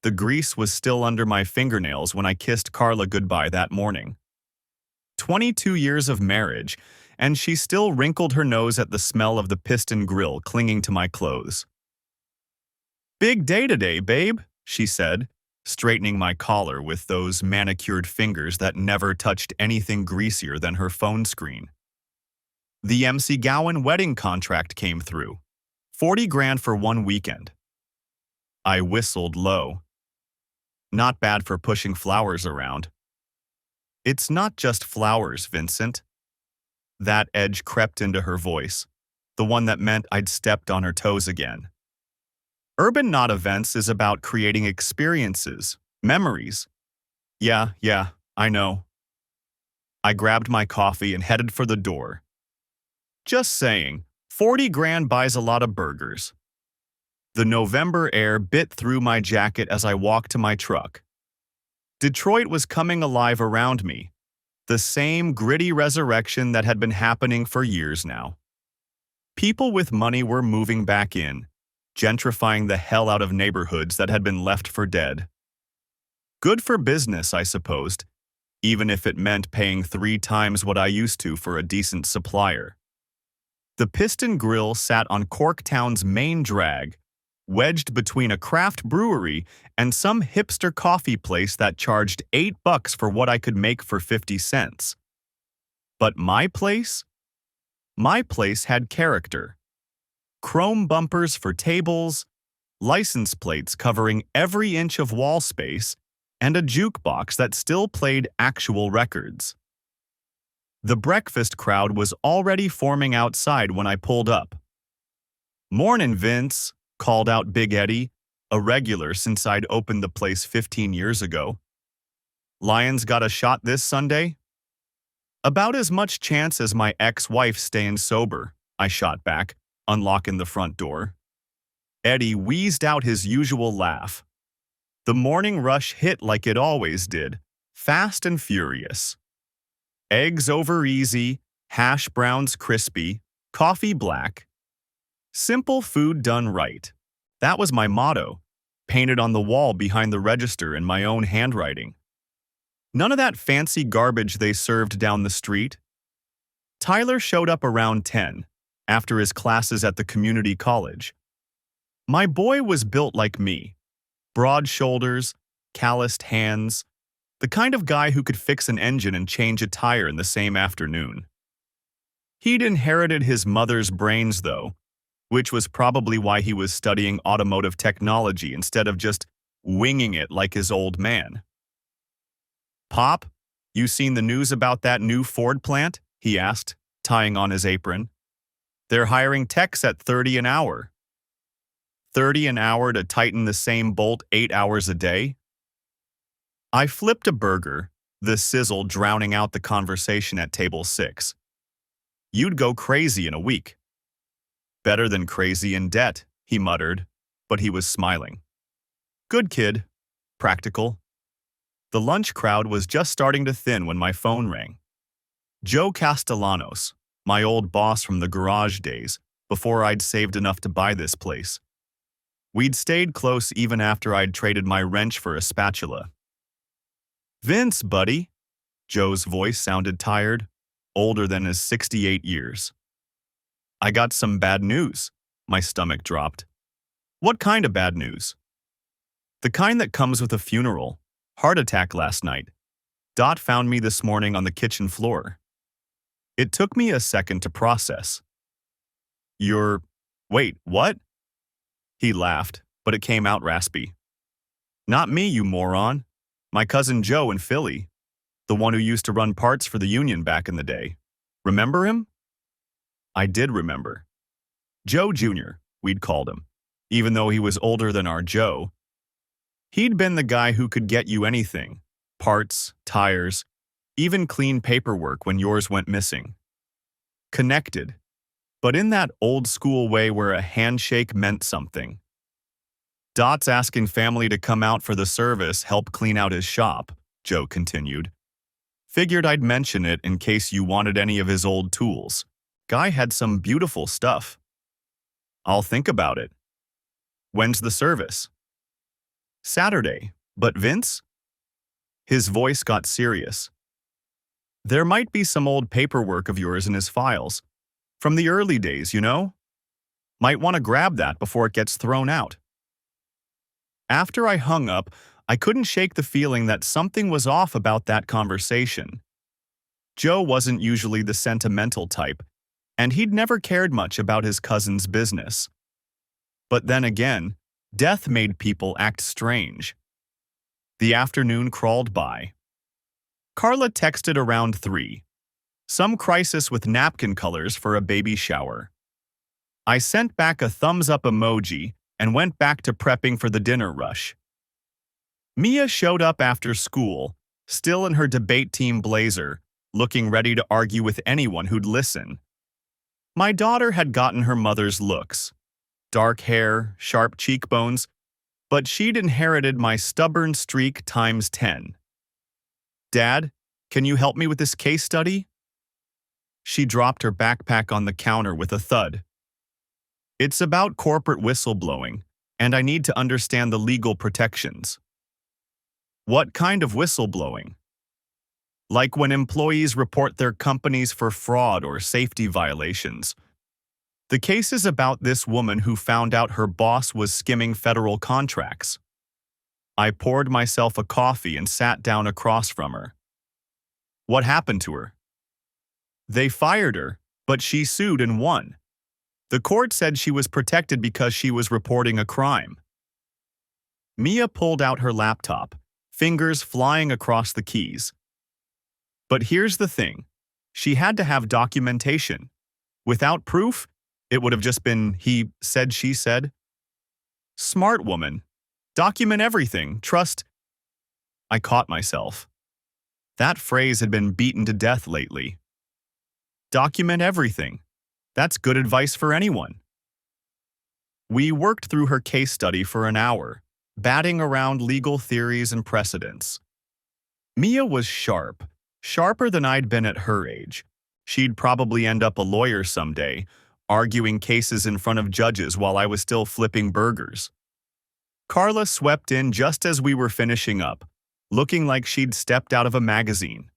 The grease was still under my fingernails when I kissed Carla goodbye that morning. 22 years of marriage, and she still wrinkled her nose at the smell of the piston grill clinging to my clothes. "Big day today, babe," she said, straightening my collar with those manicured fingers that never touched anything greasier than her phone screen. The MC Gowan wedding contract came through. 40 grand for one weekend. I whistled low. Not bad for pushing flowers around. It's not just flowers, Vincent. That edge crept into her voice, the one that meant I'd stepped on her toes again. Urban Not Events is about creating experiences, memories. Yeah, I know. I grabbed my coffee and headed for the door. Just saying, 40 grand buys a lot of burgers. The November air bit through my jacket as I walked to my truck. Detroit was coming alive around me, the same gritty resurrection that had been happening for years now. People with money were moving back in, gentrifying the hell out of neighborhoods that had been left for dead. Good for business, I supposed, even if it meant paying 3 times what I used to for a decent supplier. The Piston Grill sat on Corktown's main drag, wedged between a craft brewery and some hipster coffee place that charged $8 for what I could make for 50 cents. But my place? My place had character. Chrome bumpers for tables, license plates covering every inch of wall space, and a jukebox that still played actual records. The breakfast crowd was already forming outside when I pulled up. "Mornin', Vince," called out Big Eddie, a regular since I'd opened the place 15 years ago. "Lions got a shot this Sunday?" "About as much chance as my ex-wife staying sober," I shot back, unlocking the front door. Eddie wheezed out his usual laugh. The morning rush hit like it always did, fast and furious. Eggs over easy, hash browns crispy, coffee black. Simple food done right. That was my motto, painted on the wall behind the register in my own handwriting. None of that fancy garbage they served down the street. Tyler showed up around 10, after his classes at the community college. My boy was built like me. Broad shoulders, calloused hands, the kind of guy who could fix an engine and change a tire in the same afternoon. He'd inherited his mother's brains, though, which was probably why he was studying automotive technology instead of just winging it like his old man. "Pop, you seen the news about that new Ford plant?" he asked, tying on his apron. "They're hiring techs at 30 an hour. 30 an hour to tighten the same bolt 8 hours a day?" I flipped a burger, the sizzle drowning out the conversation at table 6. "You'd go crazy in a week." "Better than crazy in debt," he muttered, but he was smiling. Good kid. Practical. The lunch crowd was just starting to thin when my phone rang. Joe Castellanos, my old boss from the garage days, before I'd saved enough to buy this place. We'd stayed close even after I'd traded my wrench for a spatula. "Vince, buddy." Joe's voice sounded tired, older than his 68 years. "I got some bad news." My stomach dropped. "What kind of bad news?" "The kind that comes with a funeral. Heart attack last night. Dot found me this morning on the kitchen floor." It took me a second to process. Wait, what?" He laughed, but it came out raspy. "Not me, you moron. My cousin Joe in Philly. The one who used to run parts for the union back in the day. Remember him?" I did remember. Joe Jr., we'd called him, even though he was older than our Joe. He'd been the guy who could get you anything. Parts, tires, even clean paperwork when yours went missing. Connected, but in that old-school way where a handshake meant something. "Dot's asking family to come out for the service, help clean out his shop," Joe continued. "Figured I'd mention it in case you wanted any of his old tools. Guy had some beautiful stuff." "I'll think about it." "When's the service?" Saturday. But Vince? His voice got serious. There might be some old paperwork of yours in his files. From the early days, you know? Might want to grab that before it gets thrown out. After I hung up, I couldn't shake the feeling that something was off about that conversation. Joe wasn't usually the sentimental type, and he'd never cared much about his cousin's business. But then again, death made people act strange. The afternoon crawled by. Carla texted around 3. Some crisis with napkin colors for a baby shower. I sent back a thumbs-up emoji and went back to prepping for the dinner rush. Mia showed up after school, still in her debate team blazer, looking ready to argue with anyone who'd listen. My daughter had gotten her mother's looks. Dark hair, sharp cheekbones, but she'd inherited my stubborn streak times 10. Dad, can you help me with this case study? She dropped her backpack on the counter with a thud. It's about corporate whistleblowing, and I need to understand the legal protections. What kind of whistleblowing? Like when employees report their companies for fraud or safety violations. The case is about this woman who found out her boss was skimming federal contracts. I poured myself a coffee and sat down across from her. What happened to her? They fired her, but she sued and won. The court said she was protected because she was reporting a crime. Mia pulled out her laptop, fingers flying across the keys. But here's the thing. She had to have documentation. Without proof, it would have just been he said, she said. Smart woman. Document everything. Trust. I caught myself. That phrase had been beaten to death lately. Document everything. That's good advice for anyone. We worked through her case study for an hour, batting around legal theories and precedents. Mia was sharp, sharper than I'd been at her age. She'd probably end up a lawyer someday, arguing cases in front of judges while I was still flipping burgers. Carla swept in just as we were finishing up, looking like she'd stepped out of a magazine.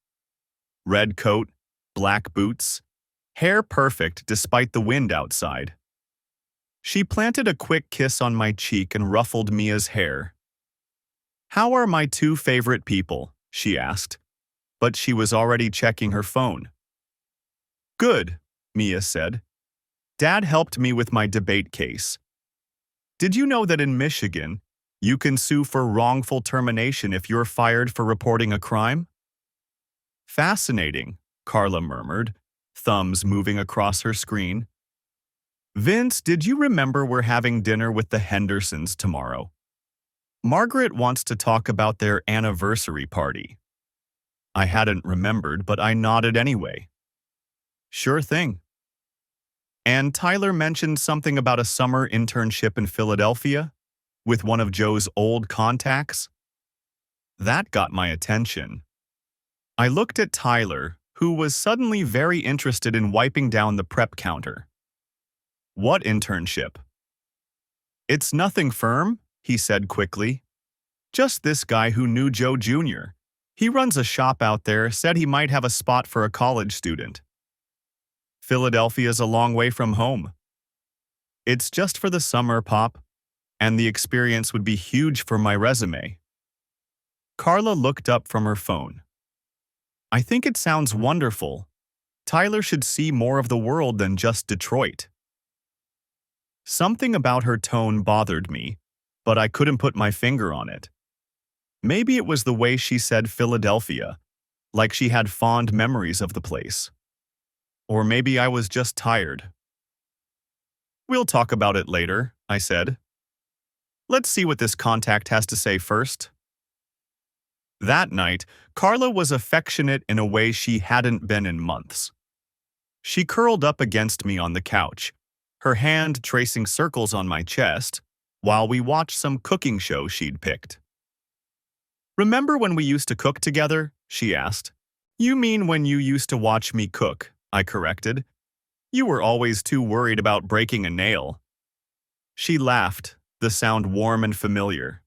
Red coat, black boots, hair perfect despite the wind outside. She planted a quick kiss on my cheek and ruffled Mia's hair. How are my 2 favorite people? She asked, but she was already checking her phone. Good, Mia said. Dad helped me with my debate case. Did you know that in Michigan, you can sue for wrongful termination if you're fired for reporting a crime? Fascinating, Carla murmured, thumbs moving across her screen. Vince, did you remember we're having dinner with the Hendersons tomorrow? Margaret wants to talk about their anniversary party. I hadn't remembered, but I nodded anyway. Sure thing. And Tyler mentioned something about a summer internship in Philadelphia with one of Joe's old contacts. That got my attention. I looked at Tyler, who was suddenly very interested in wiping down the prep counter. What internship? It's nothing firm, he said quickly. Just this guy who knew Joe Jr. He runs a shop out there, said he might have a spot for a college student. Philadelphia's a long way from home. It's just for the summer, Pop, and the experience would be huge for my resume. Carla looked up from her phone. I think it sounds wonderful. Tyler should see more of the world than just Detroit. Something about her tone bothered me, but I couldn't put my finger on it. Maybe it was the way she said Philadelphia, like she had fond memories of the place. Or maybe I was just tired. We'll talk about it later, I said. Let's see what this contact has to say first. That night, Carla was affectionate in a way she hadn't been in months. She curled up against me on the couch, her hand tracing circles on my chest, while we watched some cooking show she'd picked. Remember when we used to cook together? She asked. You mean when you used to watch me cook, I corrected. You were always too worried about breaking a nail. She laughed, the sound warm and familiar.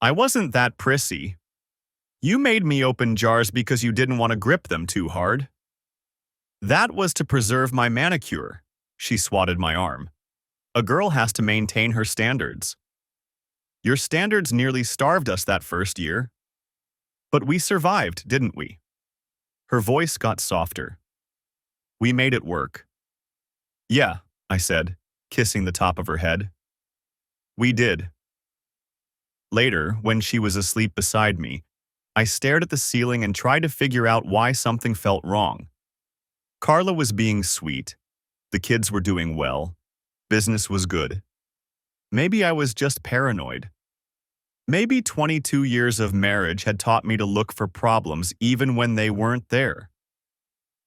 I wasn't that prissy. You made me open jars because you didn't want to grip them too hard. That was to preserve my manicure. She swatted my arm. A girl has to maintain her standards. Your standards nearly starved us that first year. But we survived, didn't we? Her voice got softer. We made it work. Yeah, I said, kissing the top of her head. We did. Later, when she was asleep beside me, I stared at the ceiling and tried to figure out why something felt wrong. Carla was being sweet. The kids were doing well. Business was good. Maybe I was just paranoid. Maybe 22 years of marriage had taught me to look for problems even when they weren't there.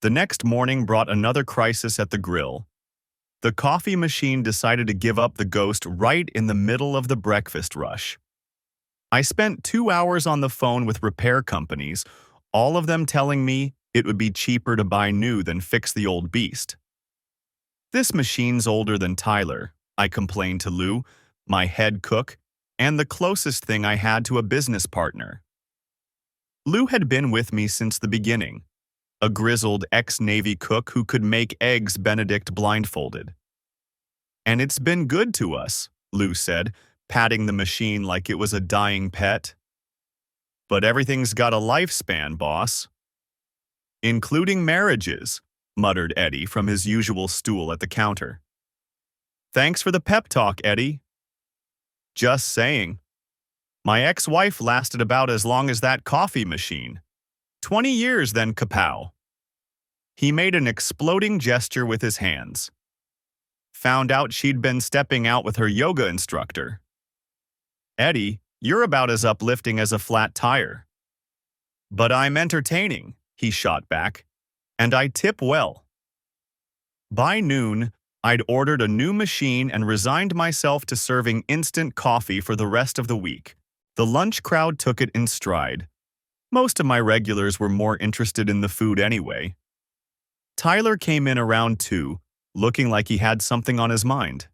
The next morning brought another crisis at the grill. The coffee machine decided to give up the ghost right in the middle of the breakfast rush. I spent 2 hours on the phone with repair companies, all of them telling me it would be cheaper to buy new than fix the old beast. This machine's older than Tyler, I complained to Lou, my head cook, and the closest thing I had to a business partner. Lou had been with me since the beginning, a grizzled ex-Navy cook who could make eggs Benedict blindfolded. And it's been good to us, Lou said, patting the machine like it was a dying pet. But everything's got a lifespan, boss. Including marriages, muttered Eddie from his usual stool at the counter. Thanks for the pep talk, Eddie. Just saying. My ex-wife lasted about as long as that coffee machine. 20 years then, kapow. He made an exploding gesture with his hands. Found out she'd been stepping out with her yoga instructor. Eddie, you're about as uplifting as a flat tire. But I'm entertaining, he shot back, and I tip well. By noon, I'd ordered a new machine and resigned myself to serving instant coffee for the rest of the week. The lunch crowd took it in stride. Most of my regulars were more interested in the food anyway. Tyler came in around 2, looking like he had something on his mind.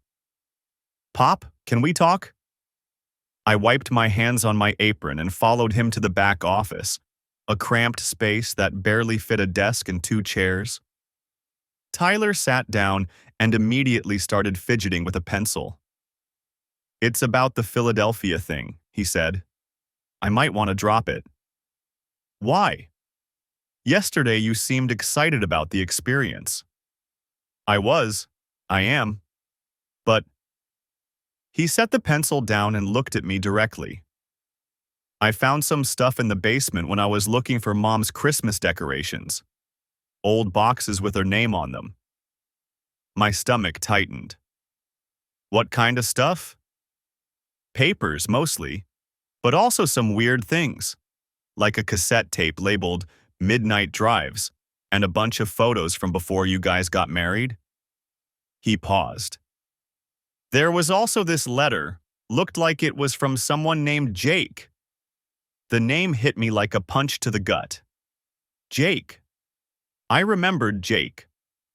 Pop, can we talk? I wiped my hands on my apron and followed him to the back office, a cramped space that barely fit a desk and 2 chairs. Tyler sat down and immediately started fidgeting with a pencil. It's about the Philadelphia thing, he said. I might want to drop it. Why? Yesterday you seemed excited about the experience. I am. But he set the pencil down and looked at me directly. I found some stuff in the basement when I was looking for Mom's Christmas decorations. Old boxes with her name on them. My stomach tightened. What kind of stuff? Papers, mostly, but also some weird things, like a cassette tape labeled Midnight Drives and a bunch of photos from before you guys got married. He paused. There was also this letter, looked like it was from someone named Jake. The name hit me like a punch to the gut. Jake. I remembered Jake.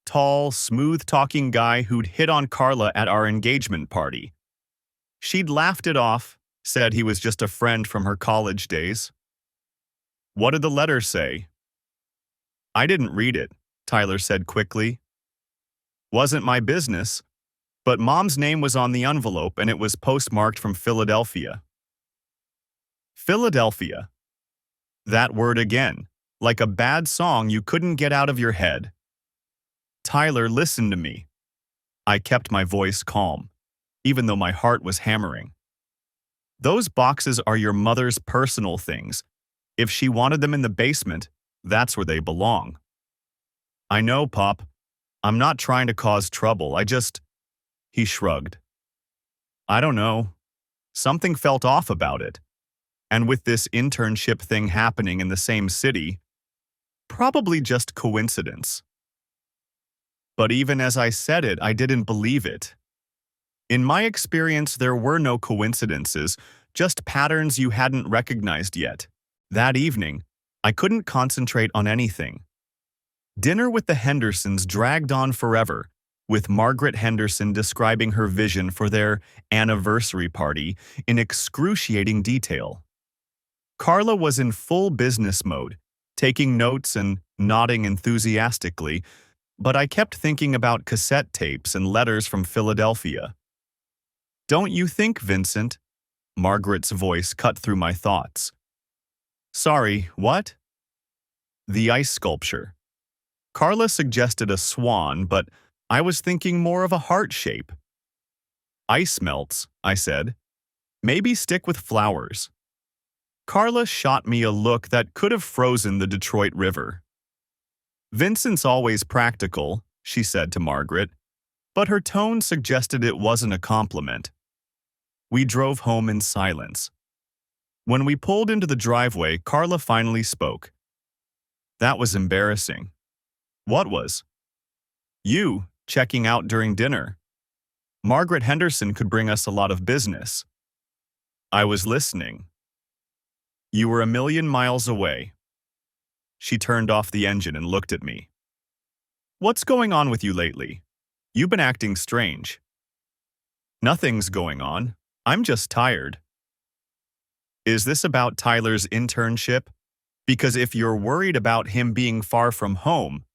Tall, smooth-talking guy who'd hit on Carla at our engagement party. She'd laughed it off, said he was just a friend from her college days. What did the letter say? I didn't read it, Tyler said quickly. Wasn't my business, but Mom's name was on the envelope and it was postmarked from Philadelphia. Philadelphia. That word again, like a bad song you couldn't get out of your head. Tyler, listen to me. I kept my voice calm, even though my heart was hammering. Those boxes are your mother's personal things. If she wanted them in the basement, that's where they belong. I know, Pop. I'm not trying to cause trouble, He shrugged. I don't know. Something felt off about it. And with this internship thing happening in the same city, probably just coincidence. But even as I said it, I didn't believe it. In my experience, there were no coincidences, just patterns you hadn't recognized yet. That evening, I couldn't concentrate on anything. Dinner with the Hendersons dragged on forever, with Margaret Henderson describing her vision for their anniversary party in excruciating detail. Carla was in full business mode, taking notes and nodding enthusiastically, but I kept thinking about cassette tapes and letters from Philadelphia. "Don't you think, Vincent?" Margaret's voice cut through my thoughts. "Sorry, what?" "The ice sculpture." Carla suggested a swan, but I was thinking more of a heart shape. "Ice melts," I said. "Maybe stick with flowers." Carla shot me a look that could have frozen the Detroit River. "Vincent's always practical," she said to Margaret, but her tone suggested it wasn't a compliment. We drove home in silence. When we pulled into the driveway, Carla finally spoke. "That was embarrassing." "What was?" "You, checking out during dinner. Margaret Henderson could bring us a lot of business." I was listening. "You were a million miles away." She turned off the engine and looked at me. "What's going on with you lately? You've been acting strange." "Nothing's going on. I'm just tired." "Is this about Tyler's internship? Because if you're worried about him being far from home,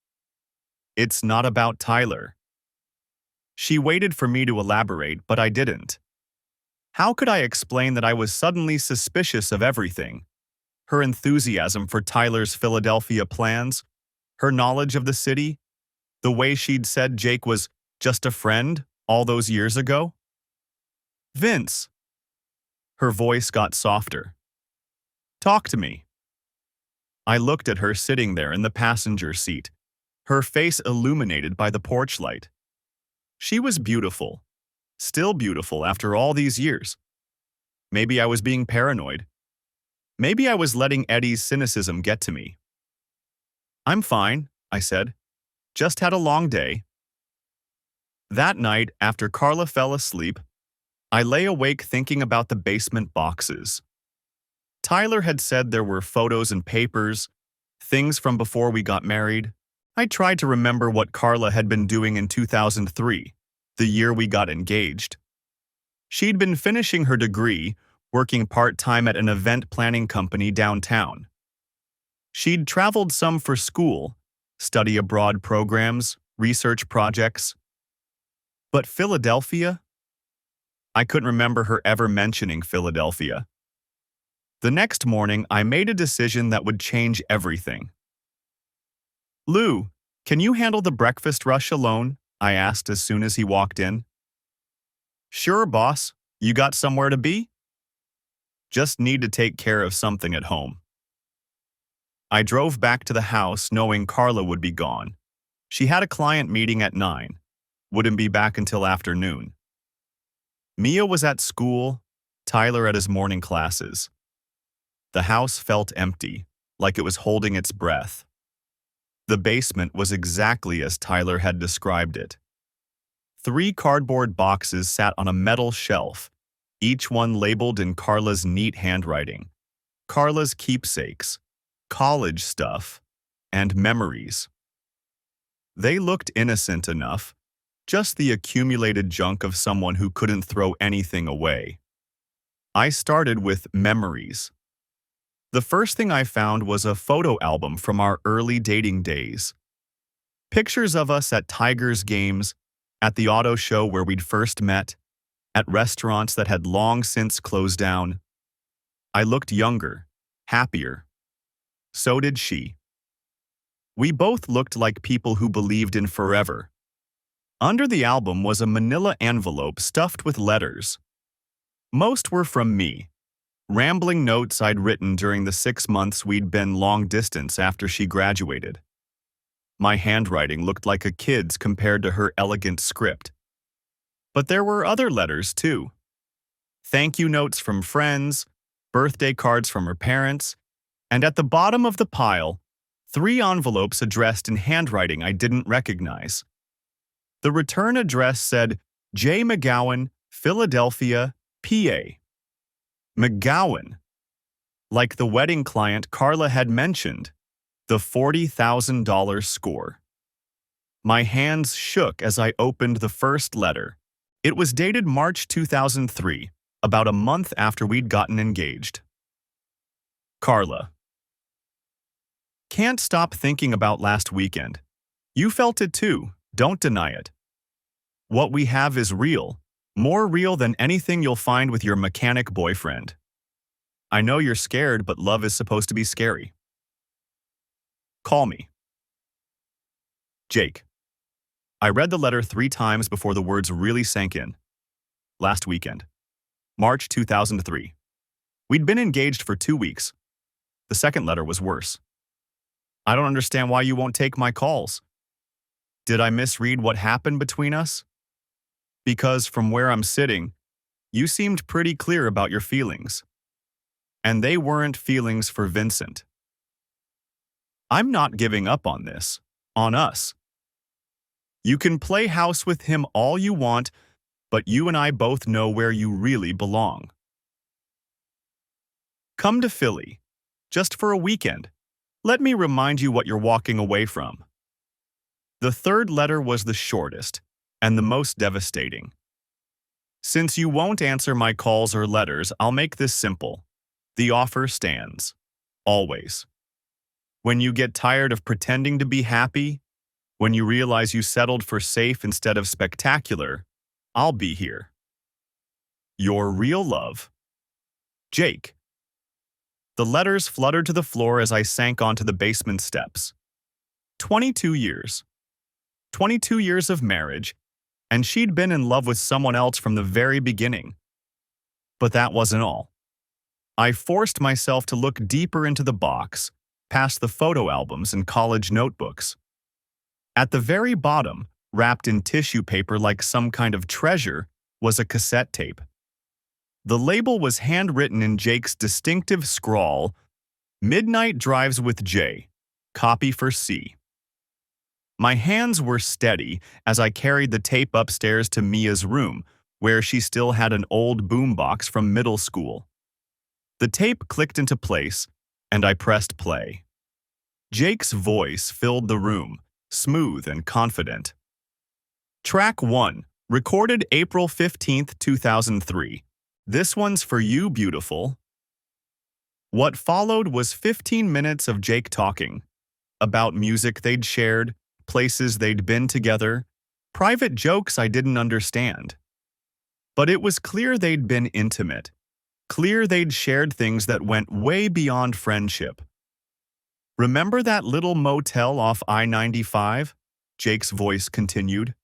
it's not about Tyler." She waited for me to elaborate, but I didn't. How could I explain that I was suddenly suspicious of everything? Her enthusiasm for Tyler's Philadelphia plans, her knowledge of the city, the way she'd said Jake was just a friend all those years ago? "Vince." Her voice got softer. "Talk to me." I looked at her sitting there in the passenger seat, her face illuminated by the porch light. She was beautiful, still beautiful after all these years. Maybe I was being paranoid. Maybe I was letting Eddie's cynicism get to me. "I'm fine," I said. "Just had a long day." That night, after Carla fell asleep, I lay awake thinking about the basement boxes. Tyler had said there were photos and papers, things from before we got married. I tried to remember what Carla had been doing in 2003, the year we got engaged. She'd been finishing her degree, working part-time at an event planning company downtown. She'd traveled some for school, study abroad programs, research projects. But Philadelphia? I couldn't remember her ever mentioning Philadelphia. The next morning, I made a decision that would change everything. "Lou, can you handle the breakfast rush alone?" I asked as soon as he walked in. "Sure, boss. You got somewhere to be?" "Just need to take care of something at home." I drove back to the house knowing Carla would be gone. She had a client meeting at 9. Wouldn't be back until afternoon. Mia was at school, Tyler at his morning classes. The house felt empty, like it was holding its breath. The basement was exactly as Tyler had described it. 3 cardboard boxes sat on a metal shelf, each one labeled in Carla's neat handwriting. Carla's keepsakes, college stuff, and memories. They looked innocent enough, just the accumulated junk of someone who couldn't throw anything away. I started with memories. The first thing I found was a photo album from our early dating days. Pictures of us at Tigers games, at the auto show where we'd first met, at restaurants that had long since closed down. I looked younger, happier. So did she. We both looked like people who believed in forever. Under the album was a manila envelope stuffed with letters. Most were from me. Rambling notes I'd written during the 6 months we'd been long distance after she graduated. My handwriting looked like a kid's compared to her elegant script. But there were other letters, too. Thank you notes from friends, birthday cards from her parents, and at the bottom of the pile, 3 envelopes addressed in handwriting I didn't recognize. The return address said, J. McGowan, Philadelphia, PA. McGowan. Like the wedding client Carla had mentioned, the $40,000 score. My hands shook as I opened the first letter. It was dated March 2003, about a month after we'd gotten engaged. Carla. Can't stop thinking about last weekend. You felt it too, don't deny it. What we have is real, more real than anything you'll find with your mechanic boyfriend. I know you're scared, but love is supposed to be scary. Call me. Jake. I read the letter 3 times before the words really sank in. Last weekend. March 2003. We'd been engaged for 2 weeks. The second letter was worse. I don't understand why you won't take my calls. Did I misread what happened between us? Because from where I'm sitting, you seemed pretty clear about your feelings. And they weren't feelings for Vincent. I'm not giving up on this, on us. You can play house with him all you want, but you and I both know where you really belong. Come to Philly, just for a weekend. Let me remind you what you're walking away from. The third letter was the shortest and the most devastating. Since you won't answer my calls or letters, I'll make this simple. The offer stands. Always. When you get tired of pretending to be happy, when you realize you settled for safe instead of spectacular, I'll be here. Your real love, Jake. The letters fluttered to the floor as I sank onto the basement steps. 22 years. 22 years of marriage, and she'd been in love with someone else from the very beginning. But that wasn't all. I forced myself to look deeper into the box, past the photo albums and college notebooks. At the very bottom, wrapped in tissue paper like some kind of treasure, was a cassette tape. The label was handwritten in Jake's distinctive scrawl, "Midnight Drives with Jay, copy for C." My hands were steady as I carried the tape upstairs to Mia's room, where she still had an old boombox from middle school. The tape clicked into place, and I pressed play. Jake's voice filled the room, smooth and confident. Track 1, recorded April 15th, 2003. This one's for you, beautiful. What followed was 15 minutes of Jake talking about music they'd shared, places they'd been together, private jokes I didn't understand. But it was clear they'd been intimate, clear they'd shared things that went way beyond friendship. Remember that little motel off I-95? Jake's voice continued.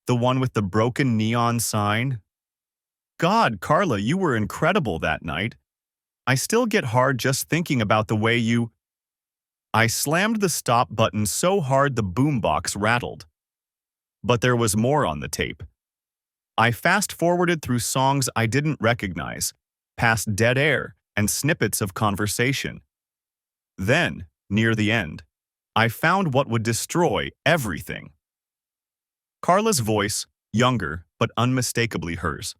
The one with the broken neon sign? God, Carla, you were incredible that night. I still get hard just thinking about the way you... I slammed the stop button so hard the boombox rattled. But there was more on the tape. I fast-forwarded through songs I didn't recognize, past dead air and snippets of conversation. Then, near the end, I found what would destroy everything. Carla's voice, younger but unmistakably hers.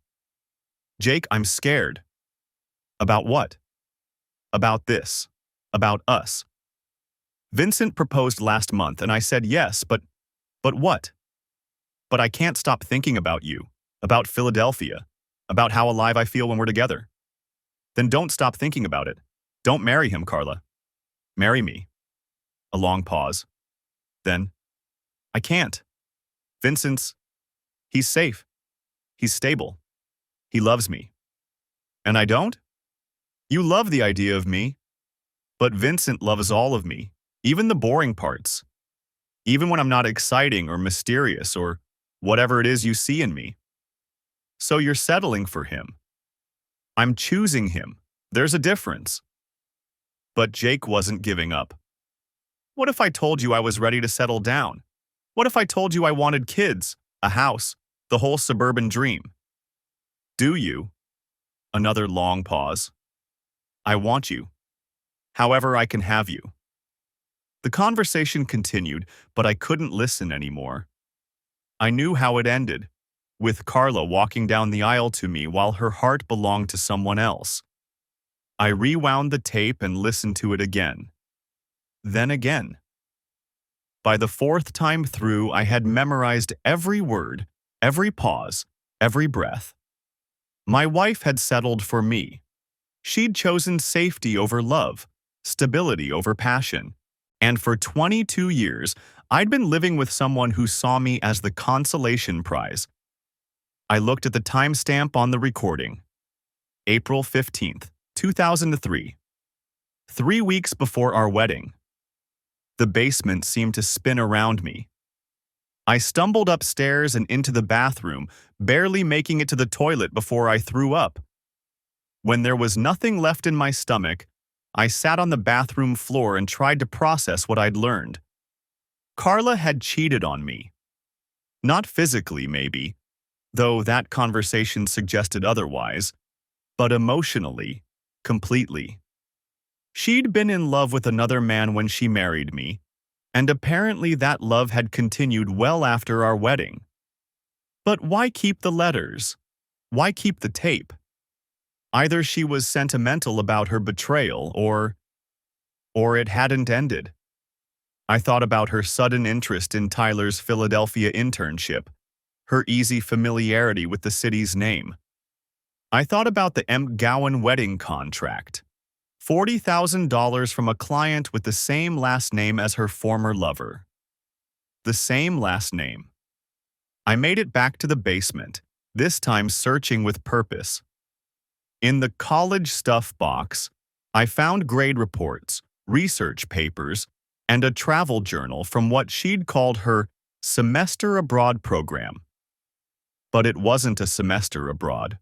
Jake, I'm scared. About what? About this. About us. Vincent proposed last month and I said yes, but what? But I can't stop thinking about you, about Philadelphia, about how alive I feel when we're together. Then don't stop thinking about it. Don't marry him, Carla. Marry me. A long pause. Then, I can't. He's safe. He's stable. He loves me. And I don't? You love the idea of me. But Vincent loves all of me, even the boring parts. Even when I'm not exciting or mysterious or whatever it is you see in me. So you're settling for him. I'm choosing him. There's a difference. But Jake wasn't giving up. What if I told you I was ready to settle down? What if I told you I wanted kids, a house, the whole suburban dream? Do you? Another long pause. I want you. However I can have you. The conversation continued, but I couldn't listen anymore. I knew how it ended, with Carla walking down the aisle to me while her heart belonged to someone else. I rewound the tape and listened to it again. Then again. By the fourth time through, I had memorized every word, every pause, every breath. My wife had settled for me. She'd chosen safety over love, stability over passion. And for 22 years, I'd been living with someone who saw me as the consolation prize. I looked at the timestamp on the recording. April 15th, 2003. 3 weeks before our wedding. The basement seemed to spin around me. I stumbled upstairs and into the bathroom, barely making it to the toilet before I threw up. When there was nothing left in my stomach, I sat on the bathroom floor and tried to process what I'd learned. Carla had cheated on me. Not physically, maybe, though that conversation suggested otherwise, but emotionally, completely. She'd been in love with another man when she married me, and apparently that love had continued well after our wedding. But why keep the letters? Why keep the tape? Either she was sentimental about her betrayal, or it hadn't ended. I thought about her sudden interest in Tyler's Philadelphia internship, her easy familiarity with the city's name. I thought about the McGowan wedding contract. $40,000 from a client with the same last name as her former lover. The same last name. I made it back to the basement, this time searching with purpose. In the college stuff box, I found grade reports, research papers, and a travel journal from what she'd called her semester abroad program. But it wasn't a semester abroad.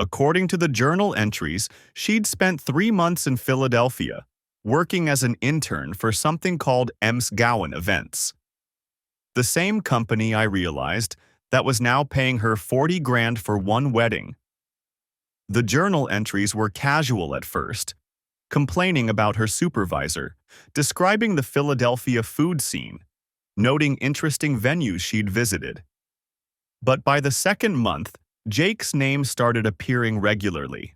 According to the journal entries, she'd spent 3 months in Philadelphia, working as an intern for something called McGowan Events. The same company, I realized, that was now paying her $40,000 for one wedding. The journal entries were casual at first, complaining about her supervisor, describing the Philadelphia food scene, noting interesting venues she'd visited. But by the second month, Jake's name started appearing regularly.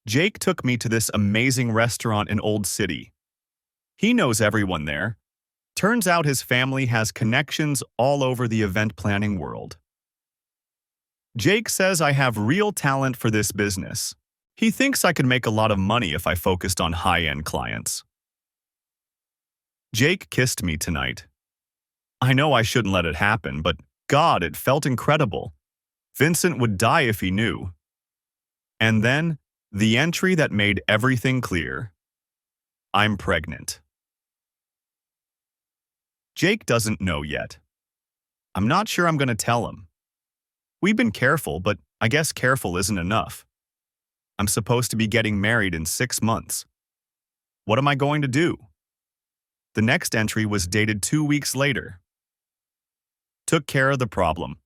Jake took me to this amazing restaurant in Old City. He knows everyone there. Turns out his family has connections all over the event planning world. Jake says I have real talent for this business. He thinks I could make a lot of money if I focused on high-end clients. Jake kissed me tonight. I know I shouldn't let it happen, but God, it felt incredible. Vincent would die if he knew. And then, the entry that made everything clear. I'm pregnant. Jake doesn't know yet. I'm not sure I'm going to tell him. We've been careful, but I guess careful isn't enough. I'm supposed to be getting married in 6 months. What am I going to do? The next entry was dated 2 weeks later. Took care of the problem.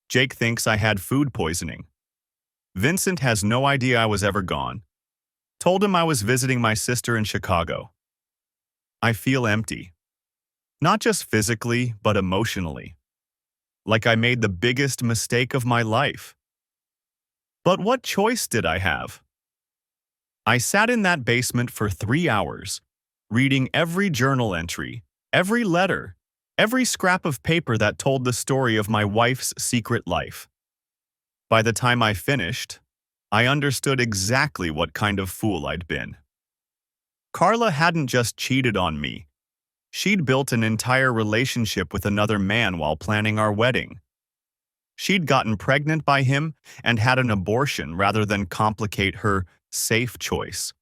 Jake thinks I had food poisoning. Vincent has no idea I was ever gone. Told him I was visiting my sister in Chicago. I feel empty. Not just physically, but emotionally. Like I made the biggest mistake of my life. But what choice did I have? I sat in that basement for 3 hours, reading every journal entry, every letter, every scrap of paper that told the story of my wife's secret life. By the time I finished, I understood exactly what kind of fool I'd been. Carla hadn't just cheated on me. She'd built an entire relationship with another man while planning our wedding. She'd gotten pregnant by him and had an abortion rather than complicate her safe choice.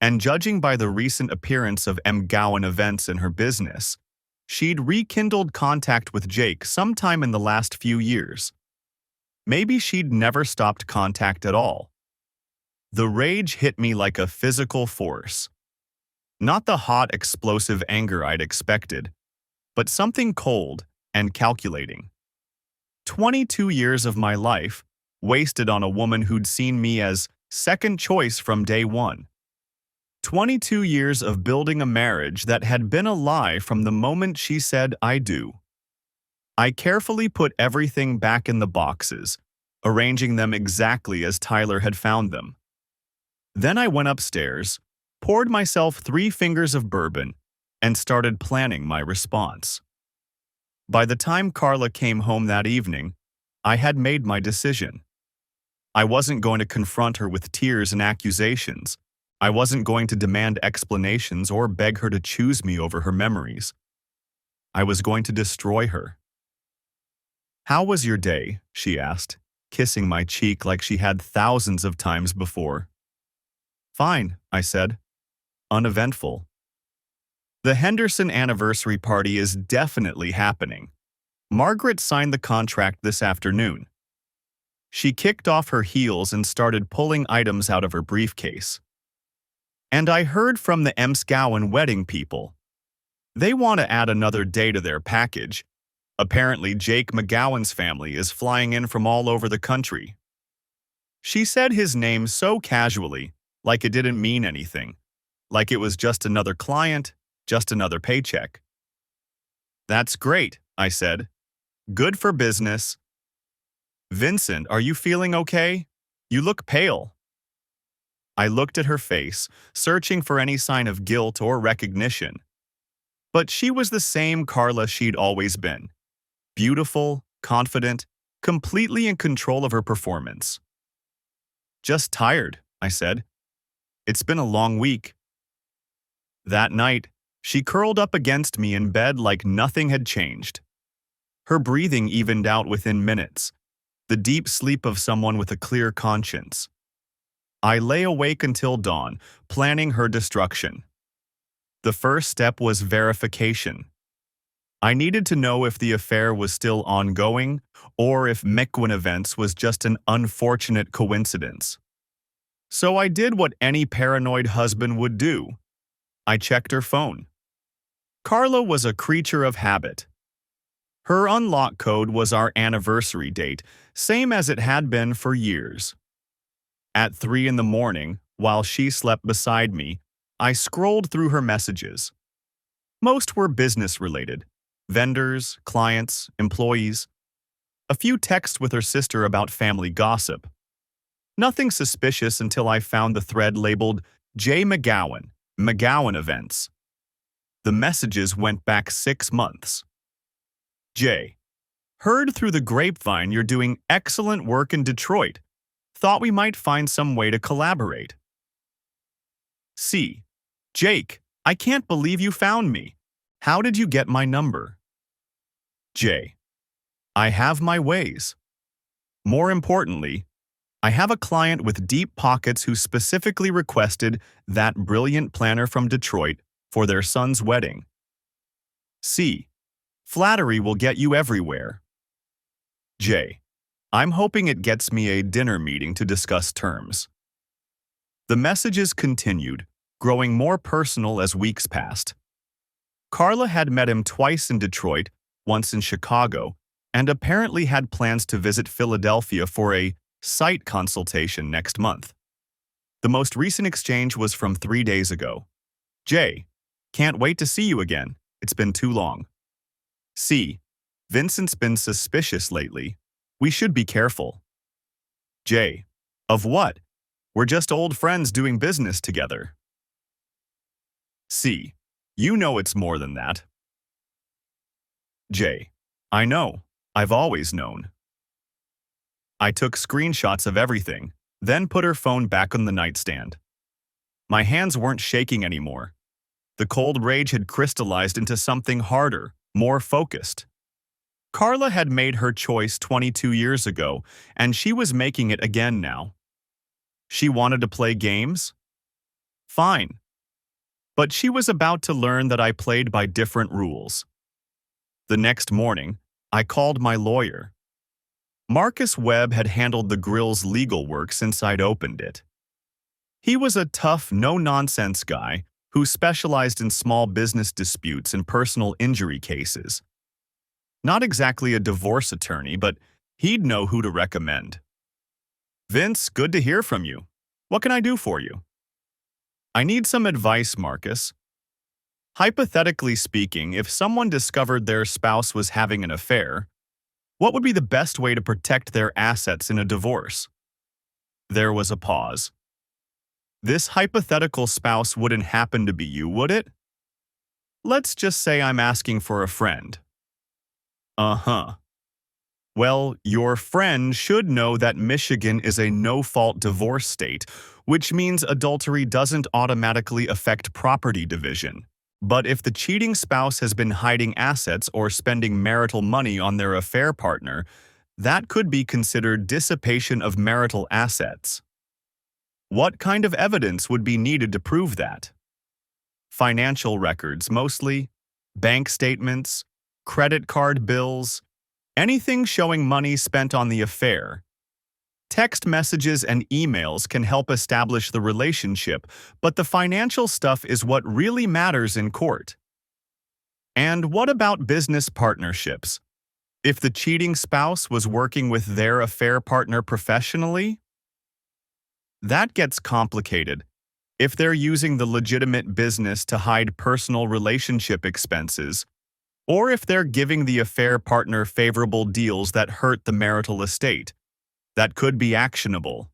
And judging by the recent appearance of McGowan Events in her business, she'd rekindled contact with Jake sometime in the last few years. Maybe she'd never stopped contact at all. The rage hit me like a physical force. Not the hot, explosive anger I'd expected, but something cold and calculating. 22 years of my life wasted on a woman who'd seen me as second choice from day one. 22 years of building a marriage that had been a lie from the moment she said I do. I carefully put everything back in the boxes, arranging them exactly as Tyler had found them. Then I went upstairs, poured myself 3 fingers of bourbon, and started planning my response. By the time Carla came home that evening, I had made my decision. I wasn't going to confront her with tears and accusations. I wasn't going to demand explanations or beg her to choose me over her memories. I was going to destroy her. "How was your day?" she asked, kissing my cheek like she had thousands of times before. "Fine," I said. "Uneventful." The Henderson anniversary party is definitely happening. Margaret signed the contract this afternoon. She kicked off her heels and started pulling items out of her briefcase. "And I heard from the Emscowan wedding people. They want to add another day to their package. Apparently, Jake McGowan's family is flying in from all over the country." She said his name so casually, like it didn't mean anything, like it was just another client, just another paycheck. "That's great," I said. "Good for business." "Vincent, are you feeling okay? You look pale." I looked at her face, searching for any sign of guilt or recognition. But she was the same Carla she'd always been. Beautiful, confident, completely in control of her performance. "Just tired," I said. "It's been a long week." That night, she curled up against me in bed like nothing had changed. Her breathing evened out within minutes, the deep sleep of someone with a clear conscience. I lay awake until dawn, planning her destruction. The first step was verification. I needed to know if the affair was still ongoing or if McGowan events was just an unfortunate coincidence. So I did what any paranoid husband would do. I checked her phone. Carla was a creature of habit. Her unlock code was our anniversary date, same as it had been for years. At 3 in the morning, while she slept beside me, I scrolled through her messages. Most were business-related: vendors, clients, employees. A few texts with her sister about family gossip. Nothing suspicious until I found the thread labeled J. McGowan, McGowan Events. The messages went back 6 months. J. Heard through the grapevine you're doing excellent work in Detroit. Thought we might find some way to collaborate. C. Jake, I can't believe you found me. How did you get my number? J. I have my ways. More importantly, I have a client with deep pockets who specifically requested that brilliant planner from Detroit for their son's wedding. C. Flattery will get you everywhere. J. I'm hoping it gets me a dinner meeting to discuss terms. The messages continued, growing more personal as weeks passed. Carla had met him twice in Detroit, once in Chicago, and apparently had plans to visit Philadelphia for a site consultation next month. The most recent exchange was from 3 days ago. J. Can't wait to see you again. It's been too long. C. Vincent's been suspicious lately. We should be careful. J. Of what? We're just old friends doing business together. C. You know it's more than that. J. I know. I've always known. I took screenshots of everything, then put her phone back on the nightstand. My hands weren't shaking anymore. The cold rage had crystallized into something harder, more focused. Carla had made her choice 22 years ago, and she was making it again now. She wanted to play games? Fine. But she was about to learn that I played by different rules. The next morning, I called my lawyer. Marcus Webb had handled the grill's legal work since I'd opened it. He was a tough, no-nonsense guy who specialized in small business disputes and personal injury cases. Not exactly a divorce attorney, but he'd know who to recommend. Vince, good to hear from you. What can I do for you? I need some advice, Marcus. Hypothetically speaking, if someone discovered their spouse was having an affair, what would be the best way to protect their assets in a divorce? There was a pause. This hypothetical spouse wouldn't happen to be you, would it? Let's just say I'm asking for a friend. Uh-huh. Well, your friend should know that Michigan is a no-fault divorce state, which means adultery doesn't automatically affect property division. But if the cheating spouse has been hiding assets or spending marital money on their affair partner, that could be considered dissipation of marital assets. What kind of evidence would be needed to prove that? Financial records mostly, bank statements, credit card bills, anything showing money spent on the affair. Text messages and emails can help establish the relationship, but the financial stuff is what really matters in court. And what about business partnerships? If the cheating spouse was working with their affair partner professionally, that gets complicated. If they're using the legitimate business to hide personal relationship expenses, or if they're giving the affair partner favorable deals that hurt the marital estate, that could be actionable.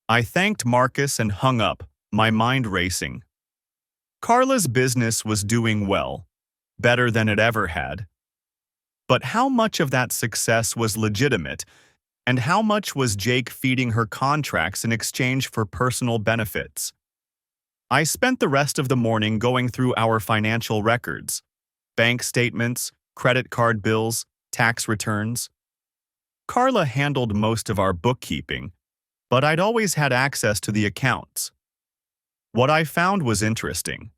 I thanked Marcus and hung up, my mind racing. Carla's business was doing well, better than it ever had. But how much of that success was legitimate, and how much was Jake feeding her contracts in exchange for personal benefits? I spent the rest of the morning going through our financial records, bank statements, credit card bills, tax returns. Carla handled most of our bookkeeping, but I'd always had access to the accounts. What I found was interesting.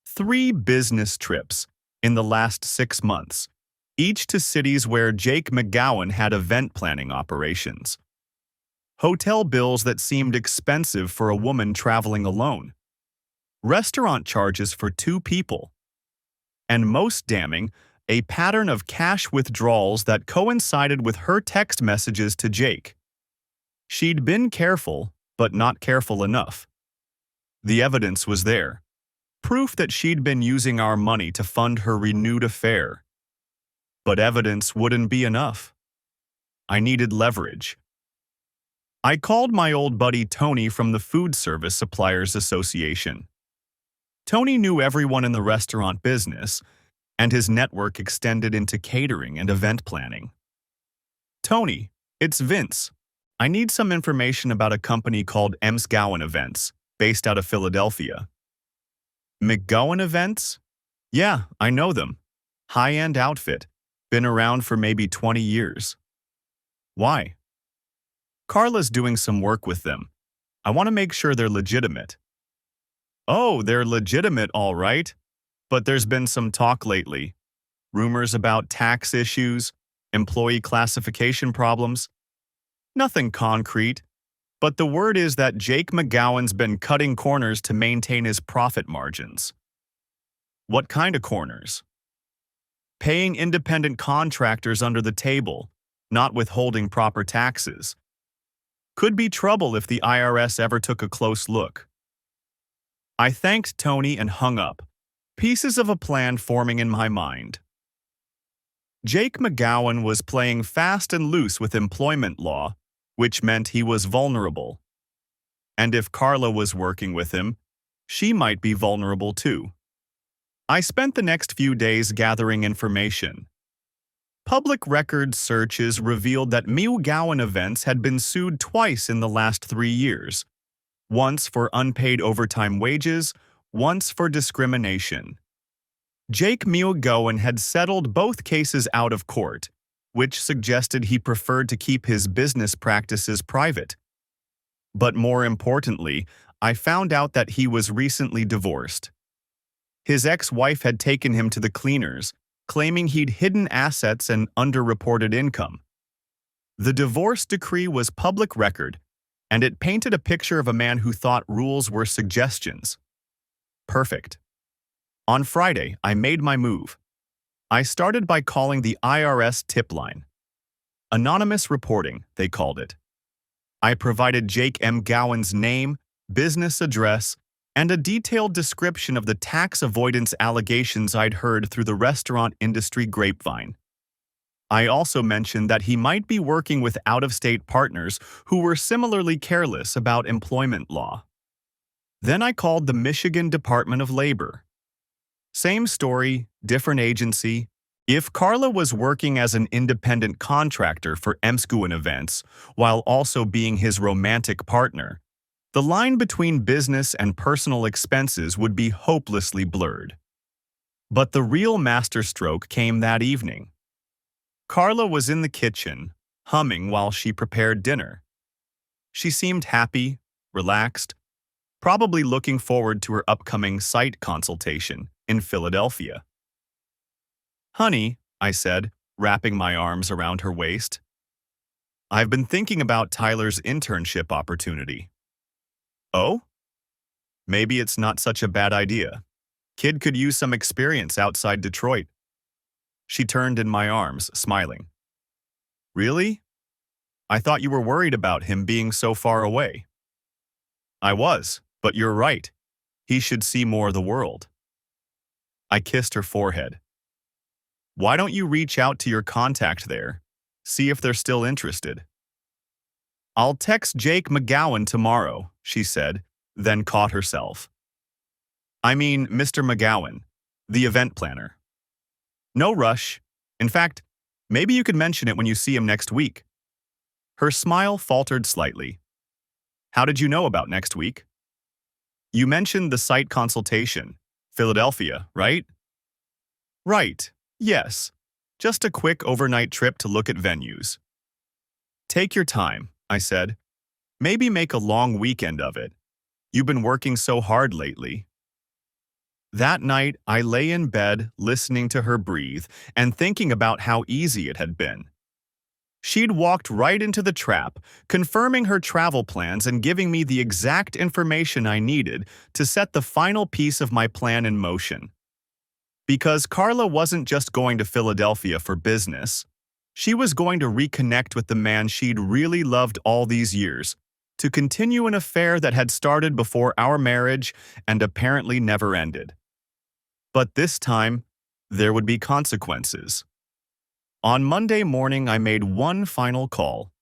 3 business trips in the last 6 months, each to cities where Jake McGowan had event planning operations. Hotel bills that seemed expensive for a woman traveling alone. Restaurant charges for 2 people. And most damning, a pattern of cash withdrawals that coincided with her text messages to Jake. She'd been careful, but not careful enough. The evidence was there. Proof that she'd been using our money to fund her renewed affair. But evidence wouldn't be enough. I needed leverage. I called my old buddy Tony from the Food Service Suppliers Association. Tony knew everyone in the restaurant business, and his network extended into catering and event planning. Tony, it's Vince. I need some information about a company called McGowan Events, based out of Philadelphia. McGowan Events? Yeah, I know them. High-end outfit. Been around for maybe 20 years. Why? Carla's doing some work with them. I want to make sure they're legitimate. Oh, they're legitimate, all right. But there's been some talk lately. Rumors about tax issues, employee classification problems. Nothing concrete, but the word is that Jake McGowan's been cutting corners to maintain his profit margins. What kind of corners? Paying independent contractors under the table, not withholding proper taxes. Could be trouble if the IRS ever took a close look. I thanked Tony and hung up, pieces of a plan forming in my mind. Jake McGowan was playing fast and loose with employment law, which meant he was vulnerable. And if Carla was working with him, she might be vulnerable too. I spent the next few days gathering information. Public records searches revealed that McGowan Events had been sued twice in the last 3 years, once for unpaid overtime wages, once for discrimination. Jake McGowan had settled both cases out of court, which suggested he preferred to keep his business practices private. But more importantly, I found out that he was recently divorced. His ex-wife had taken him to the cleaners, claiming he'd hidden assets and underreported income. The divorce decree was public record, and it painted a picture of a man who thought rules were suggestions. Perfect. On Friday, I made my move. I started by calling the IRS tip line. Anonymous reporting, they called it. I provided Jake McGowan's name, business address, and a detailed description of the tax avoidance allegations I'd heard through the restaurant industry grapevine. I also mentioned that he might be working with out-of-state partners who were similarly careless about employment law. Then I called the Michigan Department of Labor. Same story, different agency. If Carla was working as an independent contractor for Emskuin events while also being his romantic partner, the line between business and personal expenses would be hopelessly blurred. But the real masterstroke came that evening. Carla was in the kitchen, humming while she prepared dinner. She seemed happy, relaxed, probably looking forward to her upcoming site consultation in Philadelphia. "Honey," I said, wrapping my arms around her waist, "I've been thinking about Tyler's internship opportunity." "Oh? Maybe it's not such a bad idea. Kid could use some experience outside Detroit." She turned in my arms, smiling. "Really? I thought you were worried about him being so far away." "I was, but you're right. He should see more of the world." I kissed her forehead. "Why don't you reach out to your contact there? See if they're still interested." "I'll text Jake McGowan tomorrow," she said, then caught herself. "I mean, Mr. McGowan, the event planner." "No rush. In fact, maybe you could mention it when you see him next week." Her smile faltered slightly. "How did you know about next week?" "You mentioned the site consultation. Philadelphia, right?" "Right. Yes. Just a quick overnight trip to look at venues." "Take your time," I said. "Maybe make a long weekend of it. You've been working so hard lately." That night, I lay in bed, listening to her breathe and thinking about how easy it had been. She'd walked right into the trap, confirming her travel plans and giving me the exact information I needed to set the final piece of my plan in motion. Because Carla wasn't just going to Philadelphia for business. She was going to reconnect with the man she'd really loved all these years, to continue an affair that had started before our marriage and apparently never ended. But this time, there would be consequences. On Monday morning, I made one final call.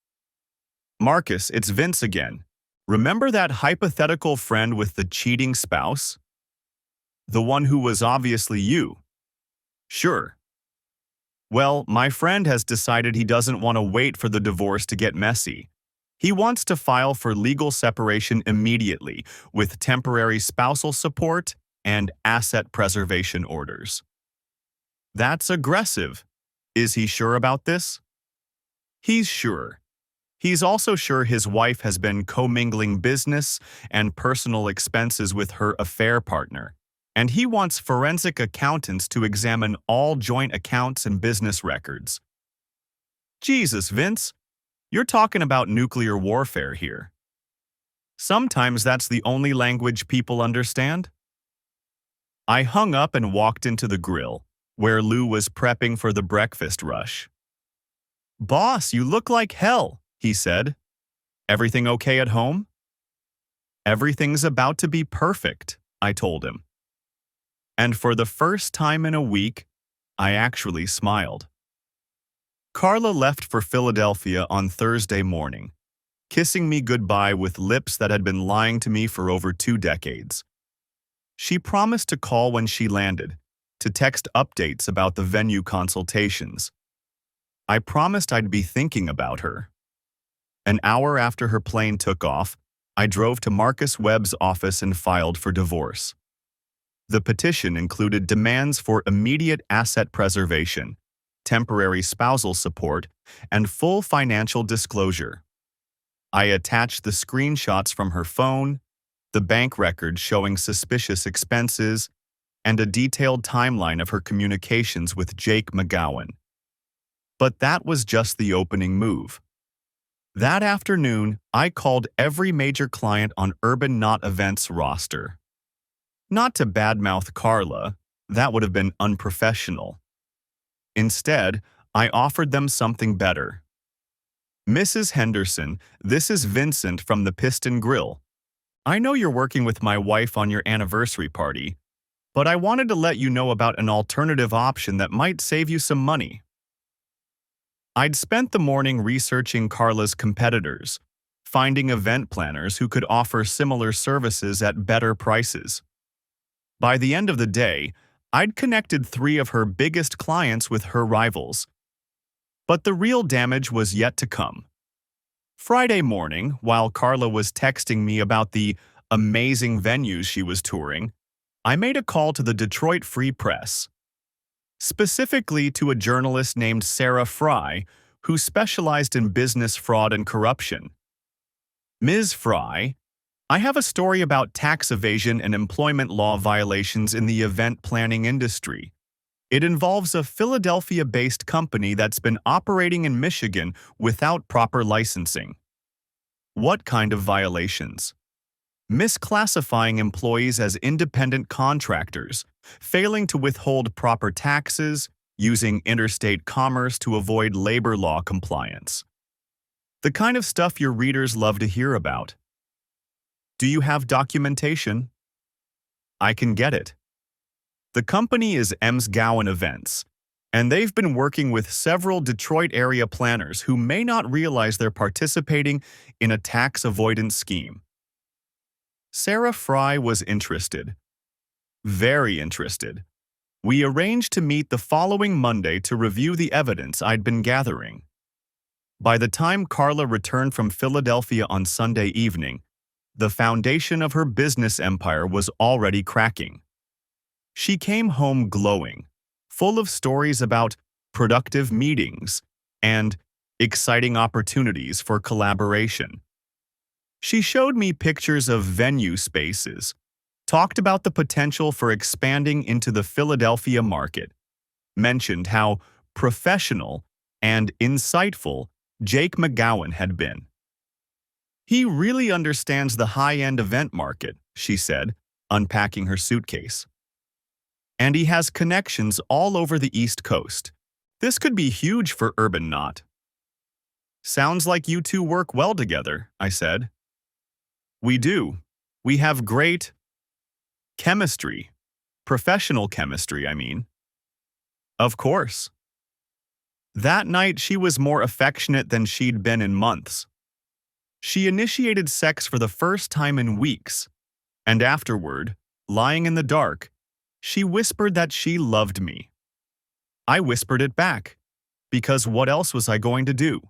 "Marcus, it's Vince again. Remember that hypothetical friend with the cheating spouse? The one who was obviously you." "Sure." "Well, my friend has decided he doesn't want to wait for the divorce to get messy. He wants to file for legal separation immediately with temporary spousal support and asset preservation orders." "That's aggressive. Is he sure about this?" "He's sure. He's also sure his wife has been commingling business and personal expenses with her affair partner, and he wants forensic accountants to examine all joint accounts and business records." Jesus, Vince, you're talking about nuclear warfare here. Sometimes that's the only language people understand. I hung up and walked into the grill, where Lou was prepping for the breakfast rush. "Boss, you look like hell," he said. "Everything okay at home?" "Everything's about to be perfect," I told him. And for the first time in a week, I actually smiled. Carla left for Philadelphia on Thursday morning, kissing me goodbye with lips that had been lying to me for over 2 decades. She promised to call when she landed, to text updates about the venue consultations. I promised I'd be thinking about her. An hour after her plane took off, I drove to Marcus Webb's office and filed for divorce. The petition included demands for immediate asset preservation, temporary spousal support, and full financial disclosure. I attached the screenshots from her phone, the bank records showing suspicious expenses, and a detailed timeline of her communications with Jake McGowan. But that was just the opening move. That afternoon, I called every major client on Urban Knot Events' roster. Not to badmouth Carla, that would have been unprofessional. Instead, I offered them something better. "Mrs. Henderson, this is Vincent from the Piston Grill. I know you're working with my wife on your anniversary party, but I wanted to let you know about an alternative option that might save you some money." I'd spent the morning researching Carla's competitors, finding event planners who could offer similar services at better prices. By the end of the day, I'd connected 3 of her biggest clients with her rivals. But the real damage was yet to come. Friday morning, while Carla was texting me about the amazing venues she was touring, I made a call to the Detroit Free Press, specifically to a journalist named Sarah Fry, who specialized in business fraud and corruption. Ms. Fry, I have a story about tax evasion and employment law violations in the event planning industry. It involves a Philadelphia-based company that's been operating in Michigan without proper licensing. What kind of violations? Misclassifying employees as independent contractors, failing to withhold proper taxes, using interstate commerce to avoid labor law compliance. The kind of stuff your readers love to hear about. Do you have documentation? I can get it. The company is Gowan Events, and they've been working with several Detroit area planners who may not realize they're participating in a tax avoidance scheme. Sarah Fry was interested. Very interested. We arranged to meet the following Monday to review the evidence I'd been gathering. By the time Carla returned from Philadelphia on Sunday evening, the foundation of her business empire was already cracking. She came home glowing, full of stories about productive meetings and exciting opportunities for collaboration. She showed me pictures of venue spaces, talked about the potential for expanding into the Philadelphia market, mentioned how professional and insightful Jake McGowan had been. He really understands the high-end event market, she said, unpacking her suitcase. And he has connections all over the East Coast. This could be huge for Urban Knot. Sounds like you two work well together, I said. We do. We have great chemistry. Professional chemistry, I mean. Of course. That night, she was more affectionate than she'd been in months. She initiated sex for the first time in weeks, and afterward, lying in the dark, she whispered that she loved me. I whispered it back, because what else was I going to do?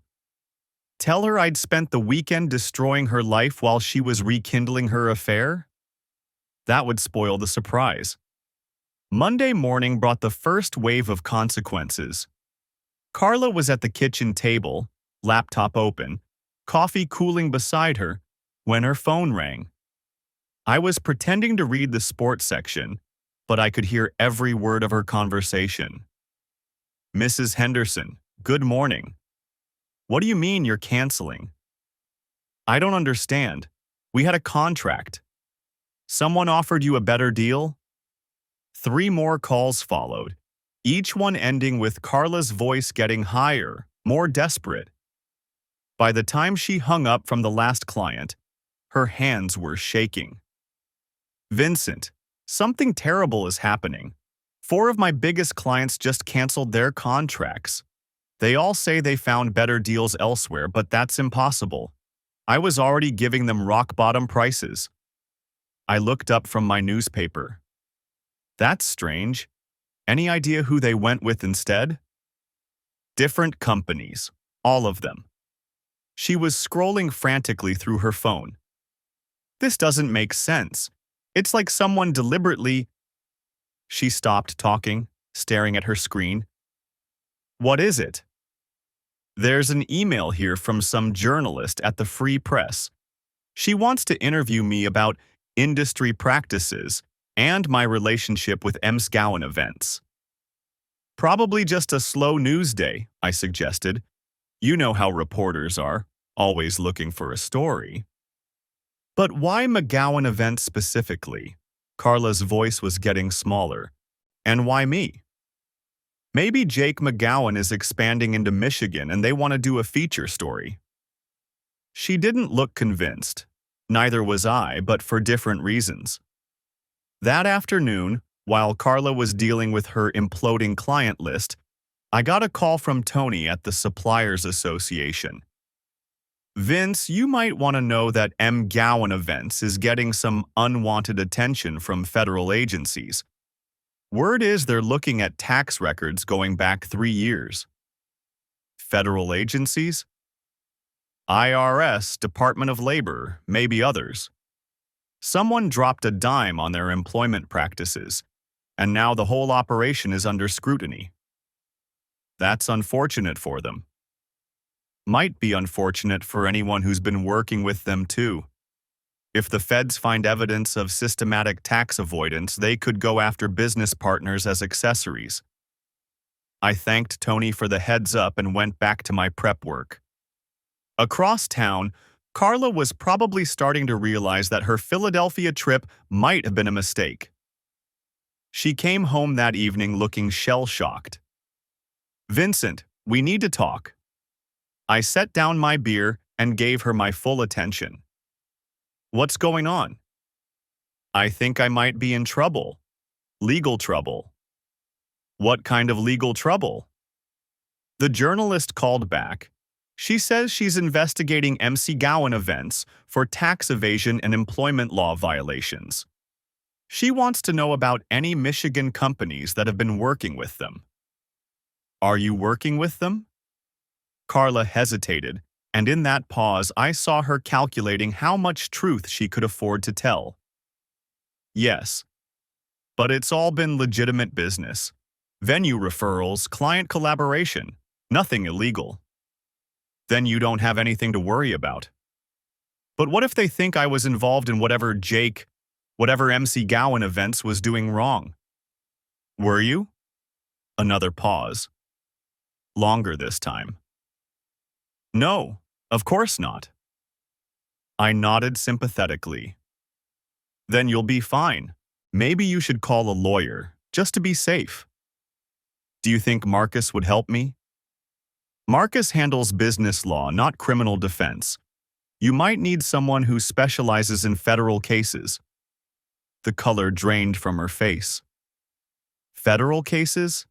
Tell her I'd spent the weekend destroying her life while she was rekindling her affair? That would spoil the surprise. Monday morning brought the first wave of consequences. Carla was at the kitchen table, laptop open, coffee cooling beside her, when her phone rang. I was pretending to read the sports section, but I could hear every word of her conversation. Mrs. Henderson, good morning. What do you mean you're canceling? I don't understand. We had a contract. Someone offered you a better deal? 3 more calls followed, each one ending with Carla's voice getting higher, more desperate. By the time she hung up from the last client, her hands were shaking. Vincent, something terrible is happening. 4 of my biggest clients just canceled their contracts. They all say they found better deals elsewhere, but that's impossible. I was already giving them rock-bottom prices. I looked up from my newspaper. That's strange. Any idea who they went with instead? Different companies, all of them. She was scrolling frantically through her phone. This doesn't make sense. It's like someone deliberately... She stopped talking, staring at her screen. What is it? There's an email here from some journalist at the Free Press. She wants to interview me about industry practices and my relationship with Gowan Events. Probably just a slow news day, I suggested. You know how reporters are, always looking for a story. But why McGowan Events specifically? Carla's voice was getting smaller. And why me? Maybe Jake McGowan is expanding into Michigan and they want to do a feature story. She didn't look convinced. Neither was I, but for different reasons. That afternoon, while Carla was dealing with her imploding client list, I got a call from Tony at the Suppliers Association. Vince, you might want to know that Gowan Events is getting some unwanted attention from federal agencies. Word is they're looking at tax records going back 3 years. Federal agencies? IRS, Department of Labor, maybe others. Someone dropped a dime on their employment practices, and now the whole operation is under scrutiny. That's unfortunate for them. Might be unfortunate for anyone who's been working with them too. If the feds find evidence of systematic tax avoidance, they could go after business partners as accessories. I thanked Tony for the heads up and went back to my prep work. Across town, Carla was probably starting to realize that her Philadelphia trip might have been a mistake. She came home that evening looking shell-shocked. "Vincent, we need to talk." I set down my beer and gave her my full attention. "What's going on?" "I think I might be in trouble. Legal trouble." "What kind of legal trouble?" The journalist called back. She says she's investigating MC Gowan events for tax evasion and employment law violations. She wants to know about any Michigan companies that have been working with them. "Are you working with them?" Carla hesitated, and in that pause I saw her calculating how much truth she could afford to tell. "Yes. But it's all been legitimate business. Venue referrals, client collaboration, nothing illegal." "Then you don't have anything to worry about." "But what if they think I was involved in whatever MC Gowan events was doing wrong?" "Were you?" Another pause. Longer this time. "No, of course not." I nodded sympathetically. "Then you'll be fine. Maybe you should call a lawyer, just to be safe." "Do you think Marcus would help me?" "Marcus handles business law, not criminal defense. You might need someone who specializes in federal cases." The color drained from her face. "Federal cases?"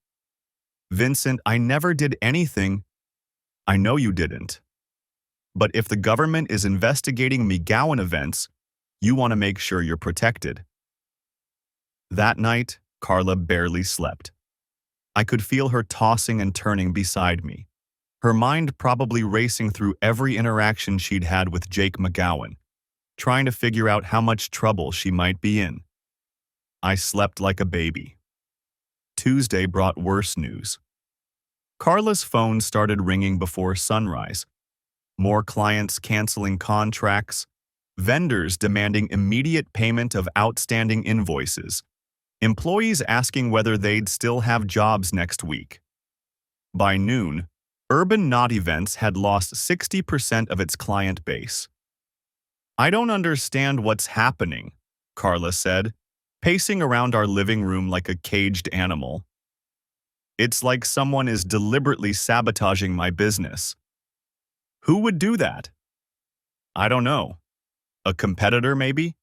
"Vincent, I never did anything." "I know you didn't. But if the government is investigating McGowan events, you want to make sure you're protected." That night, Carla barely slept. I could feel her tossing and turning beside me, her mind probably racing through every interaction she'd had with Jake McGowan, trying to figure out how much trouble she might be in. I slept like a baby. Tuesday brought worse news. Carla's phone started ringing before sunrise. More clients canceling contracts, vendors demanding immediate payment of outstanding invoices, employees asking whether they'd still have jobs next week. By noon, Urban Knot Events had lost 60% of its client base. "I don't understand what's happening," Carla said, pacing around our living room like a caged animal. "It's like someone is deliberately sabotaging my business." "Who would do that?" "I don't know. A competitor, maybe?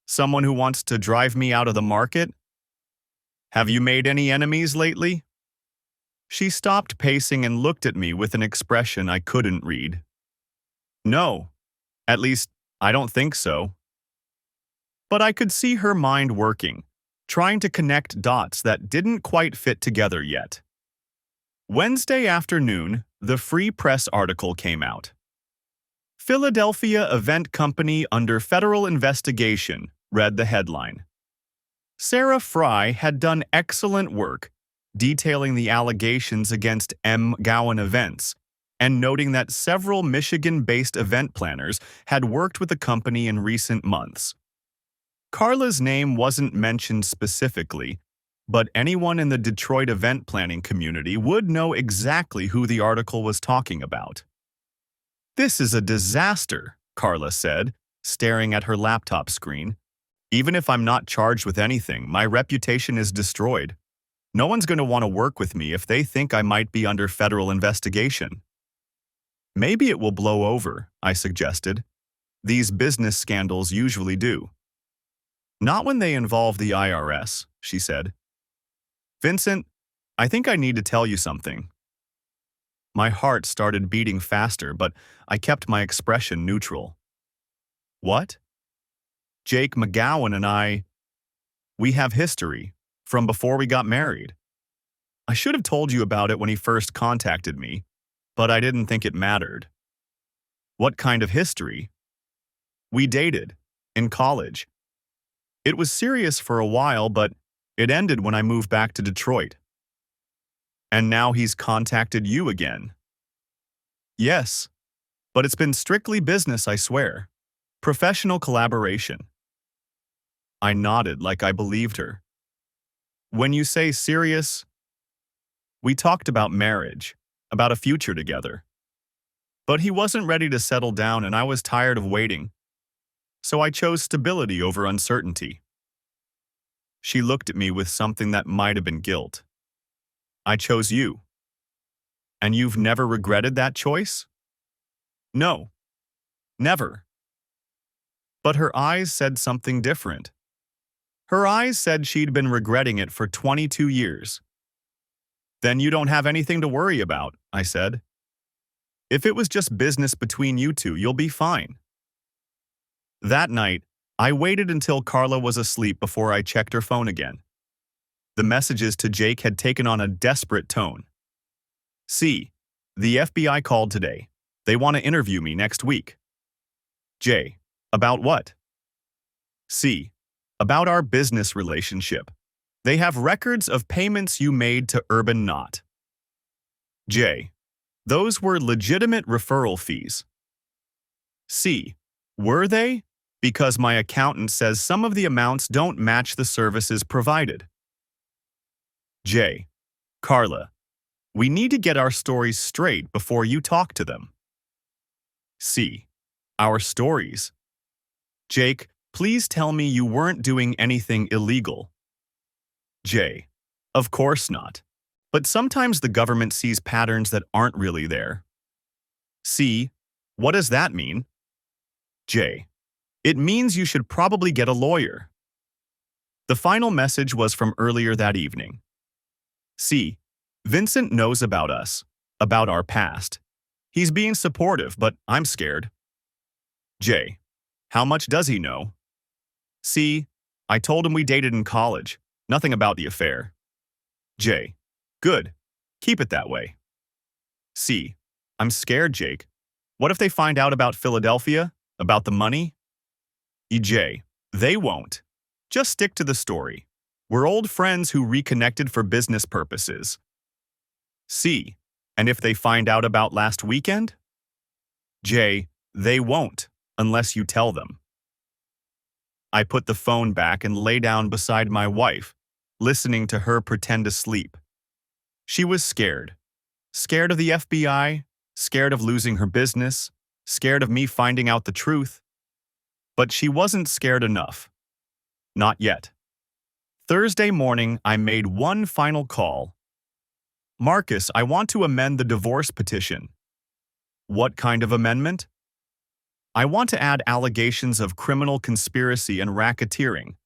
Someone who wants to drive me out of the market?" "Have you made any enemies lately?" She stopped pacing and looked at me with an expression I couldn't read. "No. At least, I don't think so." But I could see her mind working, trying to connect dots that didn't quite fit together yet. Wednesday afternoon, the Free Press article came out. "Philadelphia Event Company under federal investigation," read the headline. Sarah Fry had done excellent work, detailing the allegations against M. Gowan Events, and noting that several Michigan-based event planners had worked with the company in recent months. Carla's name wasn't mentioned specifically, but anyone in the Detroit event planning community would know exactly who the article was talking about. "This is a disaster," Carla said, staring at her laptop screen. "Even if I'm not charged with anything, my reputation is destroyed. No one's going to want to work with me if they think I might be under federal investigation." "Maybe it will blow over," I suggested. "These business scandals usually do." "Not when they involve the IRS," she said. "Vincent, I think I need to tell you something." My heart started beating faster, but I kept my expression neutral. "What?" "Jake McGowan and I, we have history. from before we got married. I should have told you about it when he first contacted me, but I didn't think it mattered. What kind of history? We dated, in college. It was serious for a while, but it ended when I moved back to Detroit. And now he's contacted you again. Yes, but it's been strictly business, I swear. Professional collaboration. I nodded like I believed her. When you say serious, we talked about marriage, about a future together. But he wasn't ready to settle down and I was tired of waiting. So I chose stability over uncertainty. She looked at me with something that might have been guilt. I chose you. And you've never regretted that choice? No, never. But her eyes said something different. Her eyes said she'd been regretting it for 22 years. Then you don't have anything to worry about, I said. If it was just business between you two, you'll be fine. That night, I waited until Carla was asleep before I checked her phone again. The messages to Jake had taken on a desperate tone. C. The FBI called today. They want to interview me next week. J. About what? C. About our business relationship. They have records of payments you made to Urban Knot. J. Those were legitimate referral fees. C. Were they? Because my accountant says some of the amounts don't match the services provided. J. Carla, we need to get our stories straight before you talk to them. C. Our stories. Jake, please tell me you weren't doing anything illegal. J. Of course not. But sometimes the government sees patterns that aren't really there. C. What does that mean? J. It means you should probably get a lawyer. The final message was from earlier that evening. C. Vincent knows about us, about our past. He's being supportive, but I'm scared. J. How much does he know? C. I told him we dated in college. Nothing about the affair. J. Good. Keep it that way. C. I'm scared, Jake. What if they find out about Philadelphia? About the money? EJ. They won't. Just stick to the story. We're old friends who reconnected for business purposes. C. And if they find out about last weekend? J. They won't, unless you tell them. I put the phone back and lay down beside my wife, listening to her pretend to sleep. She was scared. Scared of the FBI, scared of losing her business, scared of me finding out the truth. But she wasn't scared enough. Not yet. Thursday morning, I made one final call. Marcus, I want to amend the divorce petition. What kind of amendment? I want to add allegations of criminal conspiracy and racketeering.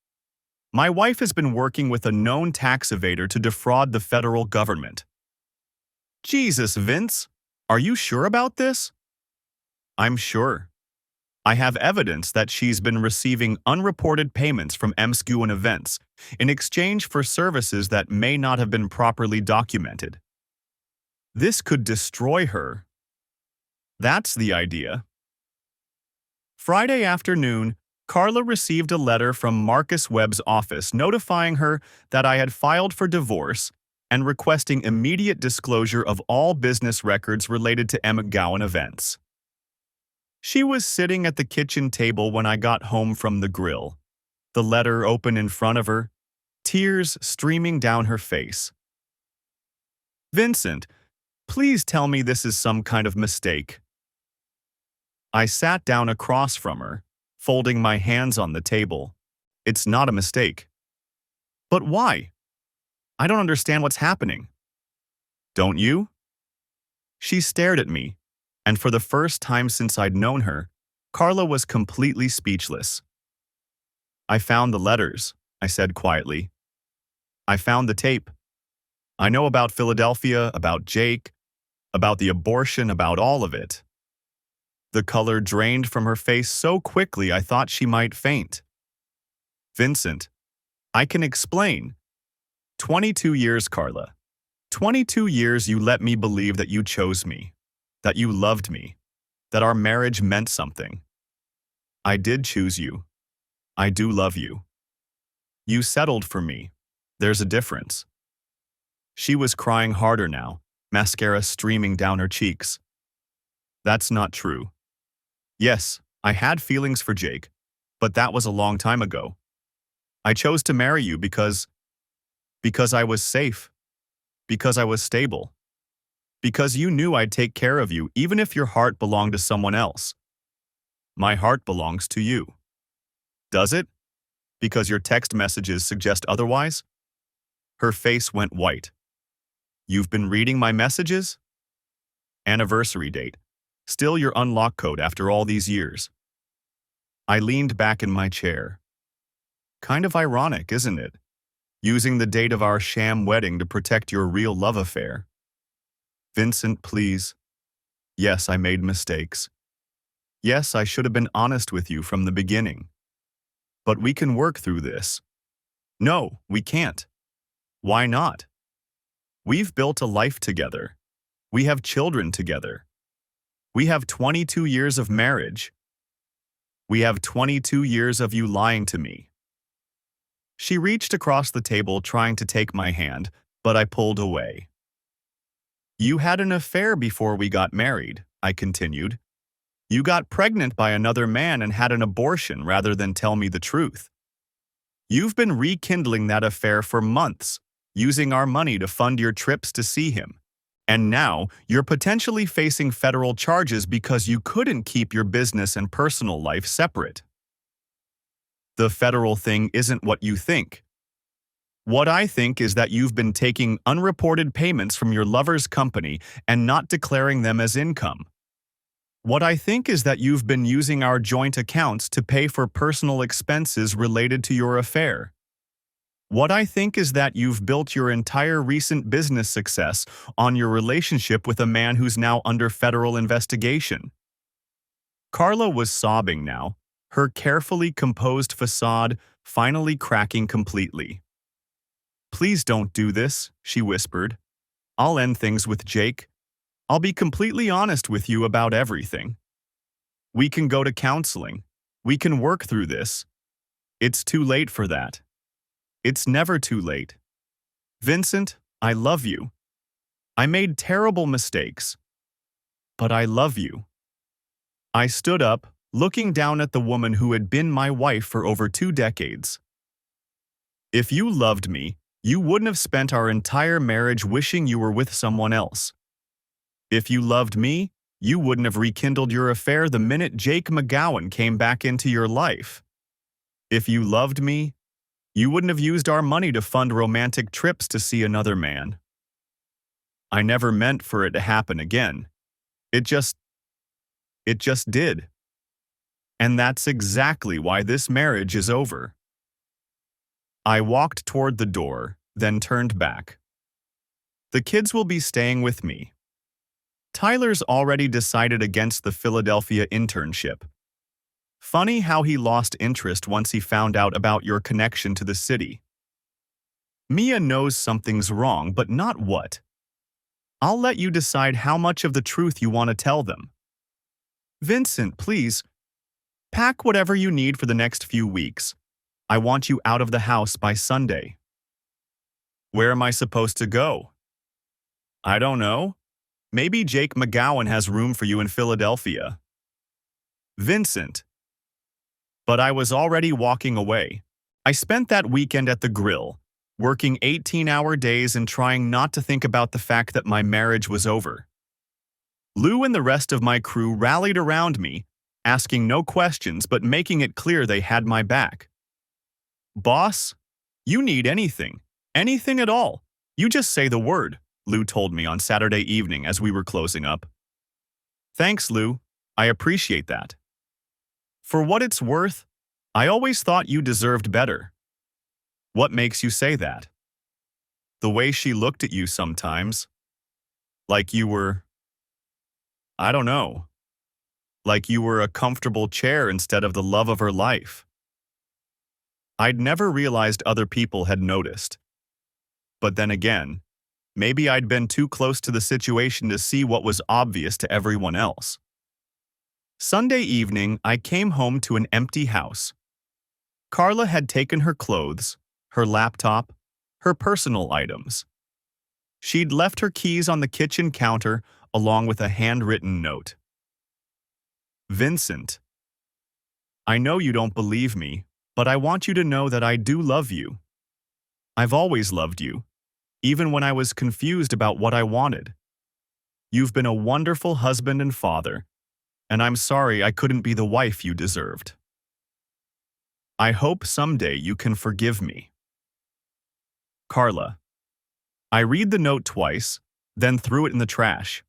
My wife has been working with a known tax evader to defraud the federal government. Jesus, Vince, are you sure about this? I'm sure. I have evidence that she's been receiving unreported payments from MSCU events in exchange for services that may not have been properly documented. This could destroy her. That's the idea. Friday afternoon, Carla received a letter from Marcus Webb's office notifying her that I had filed for divorce and requesting immediate disclosure of all business records related to McGowan events. She was sitting at the kitchen table when I got home from the grill, the letter open in front of her, tears streaming down her face. Vincent, please tell me this is some kind of mistake. I sat down across from her, folding my hands on the table. It's not a mistake. But why? I don't understand what's happening. Don't you? She stared at me, and for the first time since I'd known her, Carla was completely speechless. I found the letters, I said quietly. I found the tape. I know about Philadelphia, about Jake, about the abortion, about all of it. The color drained from her face so quickly I thought she might faint. Vincent, I can explain. 22 years, Carla. 22 years you let me believe that you chose me, that you loved me, that our marriage meant something. I did choose you. I do love you. You settled for me. There's a difference. She was crying harder now, mascara streaming down her cheeks. That's not true. Yes, I had feelings for Jake, but that was a long time ago. I chose to marry you because I was safe, because I was stable, because you knew I'd take care of you even if your heart belonged to someone else. My heart belongs to you. Does it? Because your text messages suggest otherwise? Her face went white. You've been reading my messages? Anniversary date. Still your unlock code after all these years. I leaned back in my chair. Kind of ironic, isn't it? Using the date of our sham wedding to protect your real love affair. Vincent, please. Yes, I made mistakes. Yes, I should have been honest with you from the beginning. But we can work through this. No, we can't. Why not? We've built a life together. We have children together. We have 22 years of marriage. We have 22 years of you lying to me. She reached across the table trying to take my hand, but I pulled away. You had an affair before we got married, I continued. You got pregnant by another man and had an abortion rather than tell me the truth. You've been rekindling that affair for months, using our money to fund your trips to see him. And now, you're potentially facing federal charges because you couldn't keep your business and personal life separate. The federal thing isn't what you think. What I think is that you've been taking unreported payments from your lover's company and not declaring them as income. What I think is that you've been using our joint accounts to pay for personal expenses related to your affair. What I think is that you've built your entire recent business success on your relationship with a man who's now under federal investigation. Carla was sobbing now, her carefully composed facade finally cracking completely. Please don't do this, she whispered. I'll end things with Jake. I'll be completely honest with you about everything. We can go to counseling. We can work through this. It's too late for that. It's never too late. Vincent, I love you. I made terrible mistakes. But I love you. I stood up, looking down at the woman who had been my wife for over 2 decades. If you loved me, you wouldn't have spent our entire marriage wishing you were with someone else. If you loved me, you wouldn't have rekindled your affair the minute Jake McGowan came back into your life. If you loved me, you wouldn't have used our money to fund romantic trips to see another man. I never meant for it to happen again. It just did. And that's exactly why this marriage is over. I walked toward the door, then turned back. The kids will be staying with me. Tyler's already decided against the Philadelphia internship. Funny how he lost interest once he found out about your connection to the city. Mia knows something's wrong, but not what. I'll let you decide how much of the truth you want to tell them. Vincent, please, pack whatever you need for the next few weeks. I want you out of the house by Sunday. Where am I supposed to go? I don't know. Maybe Jake McGowan has room for you in Philadelphia. Vincent. But I was already walking away. I spent that weekend at the grill, working 18-hour days and trying not to think about the fact that my marriage was over. Lou and the rest of my crew rallied around me, asking no questions but making it clear they had my back. Boss, you need anything at all. You just say the word, Lou told me on Saturday evening as we were closing up. Thanks, Lou. I appreciate that. For what it's worth, I always thought you deserved better. What makes you say that? The way she looked at you sometimes. Like you were, I don't know, like you were a comfortable chair instead of the love of her life. I'd never realized other people had noticed. But then again, maybe I'd been too close to the situation to see what was obvious to everyone else. Sunday evening, I came home to an empty house. Carla had taken her clothes, her laptop, her personal items. She'd left her keys on the kitchen counter along with a handwritten note. Vincent, I know you don't believe me, but I want you to know that I do love you. I've always loved you, even when I was confused about what I wanted. You've been a wonderful husband and father, and I'm sorry I couldn't be the wife you deserved. I hope someday you can forgive me. Carla. I read the note twice, then threw it in the trash.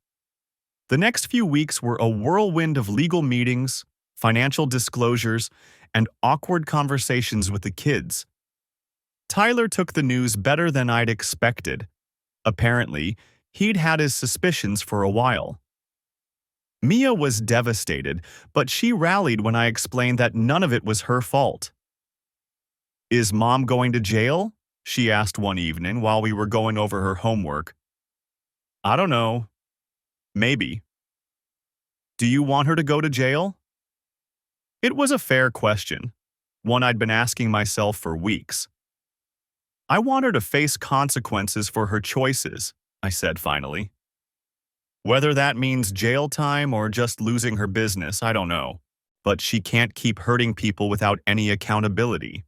The next few weeks were a whirlwind of legal meetings, financial disclosures, and awkward conversations with the kids. Tyler took the news better than I'd expected. Apparently, he'd had his suspicions for a while. Mia was devastated, but she rallied when I explained that none of it was her fault. Is Mom going to jail? She asked one evening while we were going over her homework. I don't know. Maybe. Do you want her to go to jail? It was a fair question, one I'd been asking myself for weeks. I want her to face consequences for her choices, I said finally. Whether that means jail time or just losing her business, I don't know. But she can't keep hurting people without any accountability.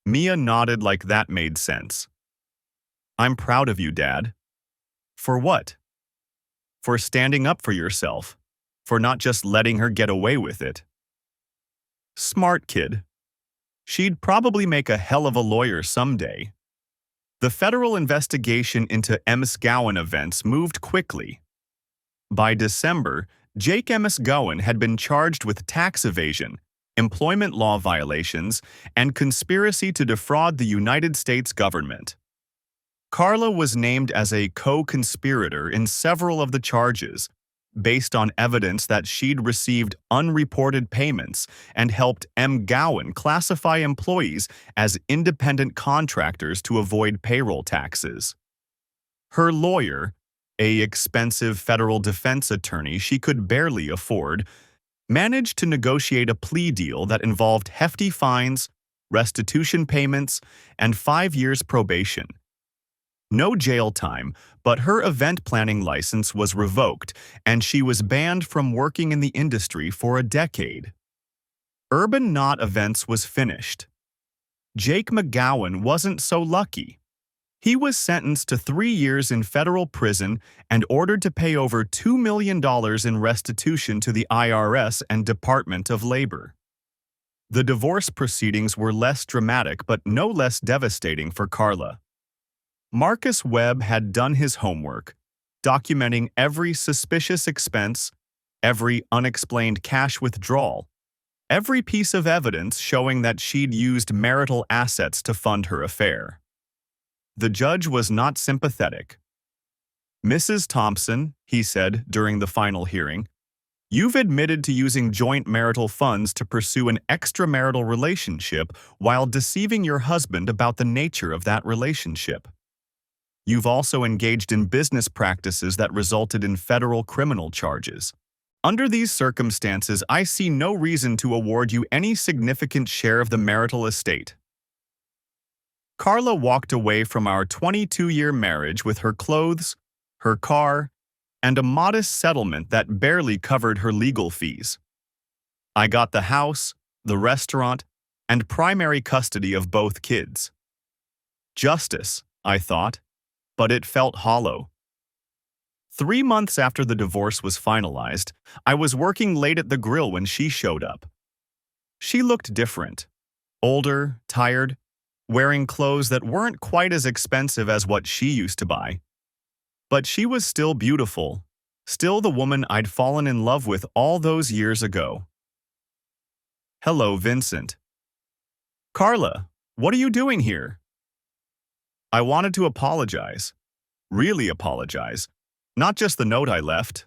Mia nodded like that made sense. I'm proud of you, Dad. For what? For standing up for yourself. For not just letting her get away with it. Smart kid. She'd probably make a hell of a lawyer someday. The federal investigation into Gowan events moved quickly. By December, Jake Gowan had been charged with tax evasion, employment law violations, and conspiracy to defraud the United States government. Carla was named as a co-conspirator in several of the charges, based on evidence that she'd received unreported payments and helped Gowan classify employees as independent contractors to avoid payroll taxes. Her lawyer, an expensive federal defense attorney she could barely afford, managed to negotiate a plea deal that involved hefty fines, restitution payments, and 5 years probation. No jail time, but her event planning license was revoked, and she was banned from working in the industry for a decade. Urban Knot Events was finished. Jake Gowan wasn't so lucky. He was sentenced to 3 years in federal prison and ordered to pay over $2 million in restitution to the IRS and Department of Labor. The divorce proceedings were less dramatic but no less devastating for Carla. Marcus Webb had done his homework, documenting every suspicious expense, every unexplained cash withdrawal, every piece of evidence showing that she'd used marital assets to fund her affair. The judge was not sympathetic. Mrs. Thompson, he said during the final hearing, you've admitted to using joint marital funds to pursue an extramarital relationship while deceiving your husband about the nature of that relationship. You've also engaged in business practices that resulted in federal criminal charges. Under these circumstances, I see no reason to award you any significant share of the marital estate. Carla walked away from our 22-year marriage with her clothes, her car, and a modest settlement that barely covered her legal fees. I got the house, the restaurant, and primary custody of both kids. Justice, I thought, but it felt hollow. 3 months after the divorce was finalized, I was working late at the grill when she showed up. She looked different, older, tired, wearing clothes that weren't quite as expensive as what she used to buy. But she was still beautiful, still the woman I'd fallen in love with all those years ago. Hello, Vincent. Carla, what are you doing here? I wanted to apologize. Really apologize. Not just the note I left.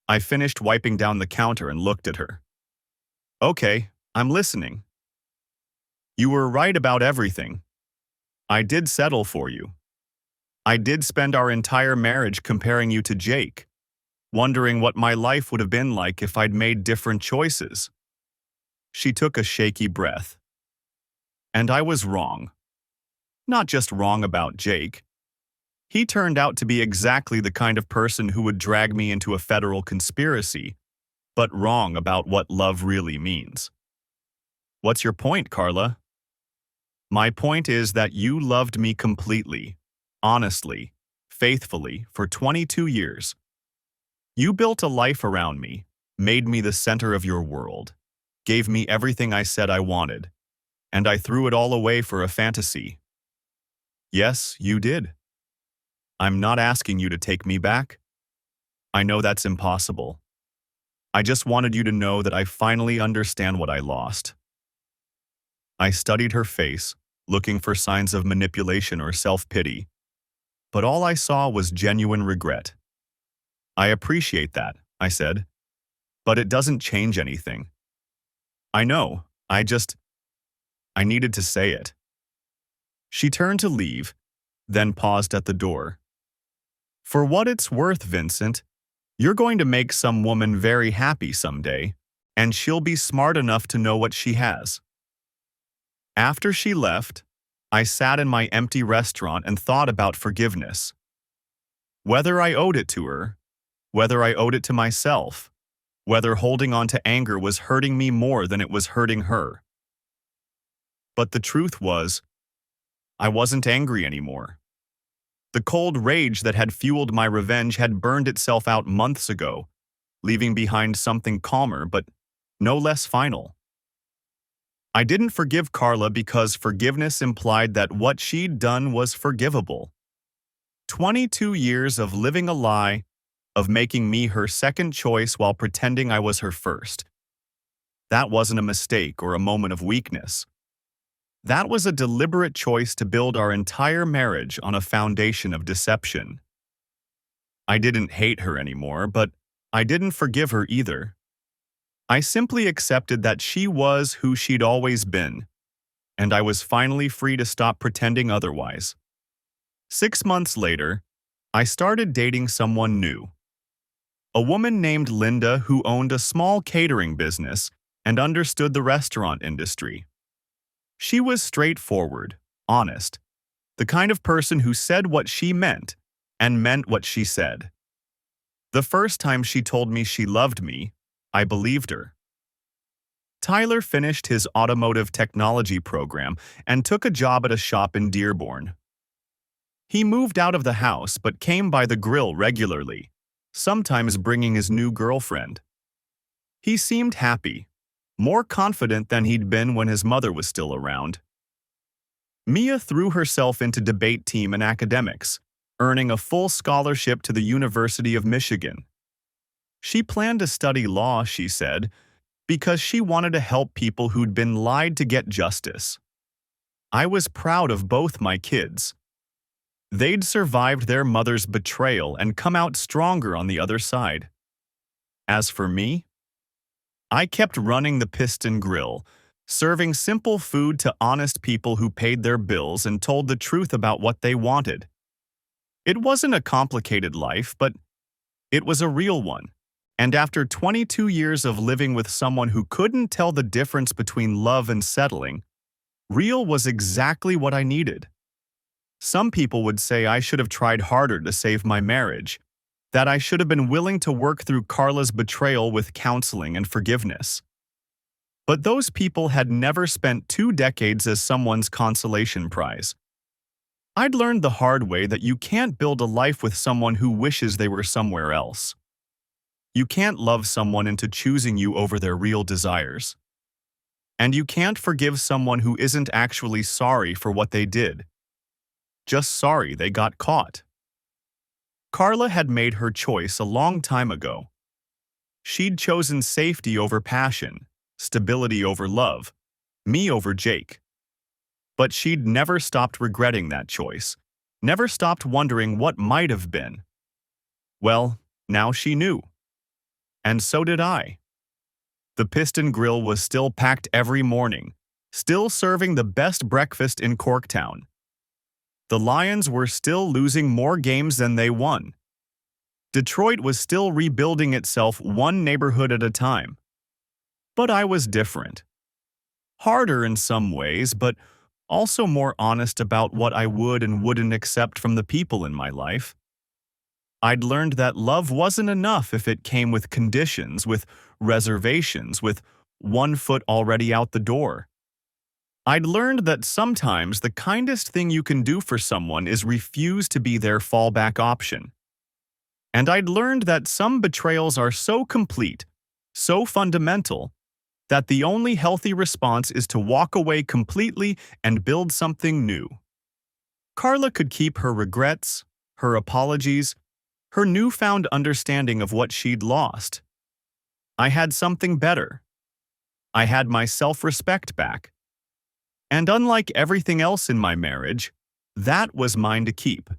I finished wiping down the counter and looked at her. Okay, I'm listening. You were right about everything. I did settle for you. I did spend our entire marriage comparing you to Jake, wondering what my life would have been like if I'd made different choices. She took a shaky breath. And I was wrong. Not just wrong about Jake. He turned out to be exactly the kind of person who would drag me into a federal conspiracy, but wrong about what love really means. What's your point, Carla? My point is that you loved me completely, honestly, faithfully, for 22 years. You built a life around me, made me the center of your world, gave me everything I said I wanted, and I threw it all away for a fantasy. Yes, you did. I'm not asking you to take me back. I know that's impossible. I just wanted you to know that I finally understand what I lost. I studied her face, looking for signs of manipulation or self-pity, but all I saw was genuine regret. I appreciate that, I said, but it doesn't change anything. I know, I needed to say it. She turned to leave, then paused at the door. For what it's worth, Vincent, you're going to make some woman very happy someday, and she'll be smart enough to know what she has. After she left, I sat in my empty restaurant and thought about forgiveness. Whether I owed it to her, whether I owed it to myself, whether holding on to anger was hurting me more than it was hurting her. But the truth was, I wasn't angry anymore. The cold rage that had fueled my revenge had burned itself out months ago, leaving behind something calmer but no less final. I didn't forgive Carla because forgiveness implied that what she'd done was forgivable. 22 years of living a lie, of making me her second choice while pretending I was her first. That wasn't a mistake or a moment of weakness. That was a deliberate choice to build our entire marriage on a foundation of deception. I didn't hate her anymore, but I didn't forgive her either. I simply accepted that she was who she'd always been, and I was finally free to stop pretending otherwise. 6 months later, I started dating someone new. A woman named Linda who owned a small catering business and understood the restaurant industry. She was straightforward, honest, the kind of person who said what she meant and meant what she said. The first time she told me she loved me, I believed her. Tyler finished his automotive technology program and took a job at a shop in Dearborn. He moved out of the house but came by the grill regularly, sometimes bringing his new girlfriend. He seemed happy, more confident than he'd been when his mother was still around. Mia threw herself into debate team and academics, earning a full scholarship to the University of Michigan. She planned to study law, she said, because she wanted to help people who'd been lied to get justice. I was proud of both my kids. They'd survived their mother's betrayal and come out stronger on the other side. As for me, I kept running the Piston Grill, serving simple food to honest people who paid their bills and told the truth about what they wanted. It wasn't a complicated life, but it was a real one. And after 22 years of living with someone who couldn't tell the difference between love and settling, real was exactly what I needed. Some people would say I should have tried harder to save my marriage, that I should have been willing to work through Carla's betrayal with counseling and forgiveness. But those people had never spent 2 decades as someone's consolation prize. I'd learned the hard way that you can't build a life with someone who wishes they were somewhere else. You can't love someone into choosing you over their real desires. And you can't forgive someone who isn't actually sorry for what they did. Just sorry they got caught. Carla had made her choice a long time ago. She'd chosen safety over passion, stability over love, me over Jake. But she'd never stopped regretting that choice, never stopped wondering what might have been. Well, now she knew. And so did I. The Piston Grill was still packed every morning, still serving the best breakfast in Corktown. The Lions were still losing more games than they won. Detroit was still rebuilding itself one neighborhood at a time. But I was different. Harder in some ways, but also more honest about what I would and wouldn't accept from the people in my life. I'd learned that love wasn't enough if it came with conditions, with reservations, with one foot already out the door. I'd learned that sometimes the kindest thing you can do for someone is refuse to be their fallback option. And I'd learned that some betrayals are so complete, so fundamental, that the only healthy response is to walk away completely and build something new. Carla could keep her regrets, her apologies, her newfound understanding of what she'd lost. I had something better. I had my self-respect back. And unlike everything else in my marriage, that was mine to keep.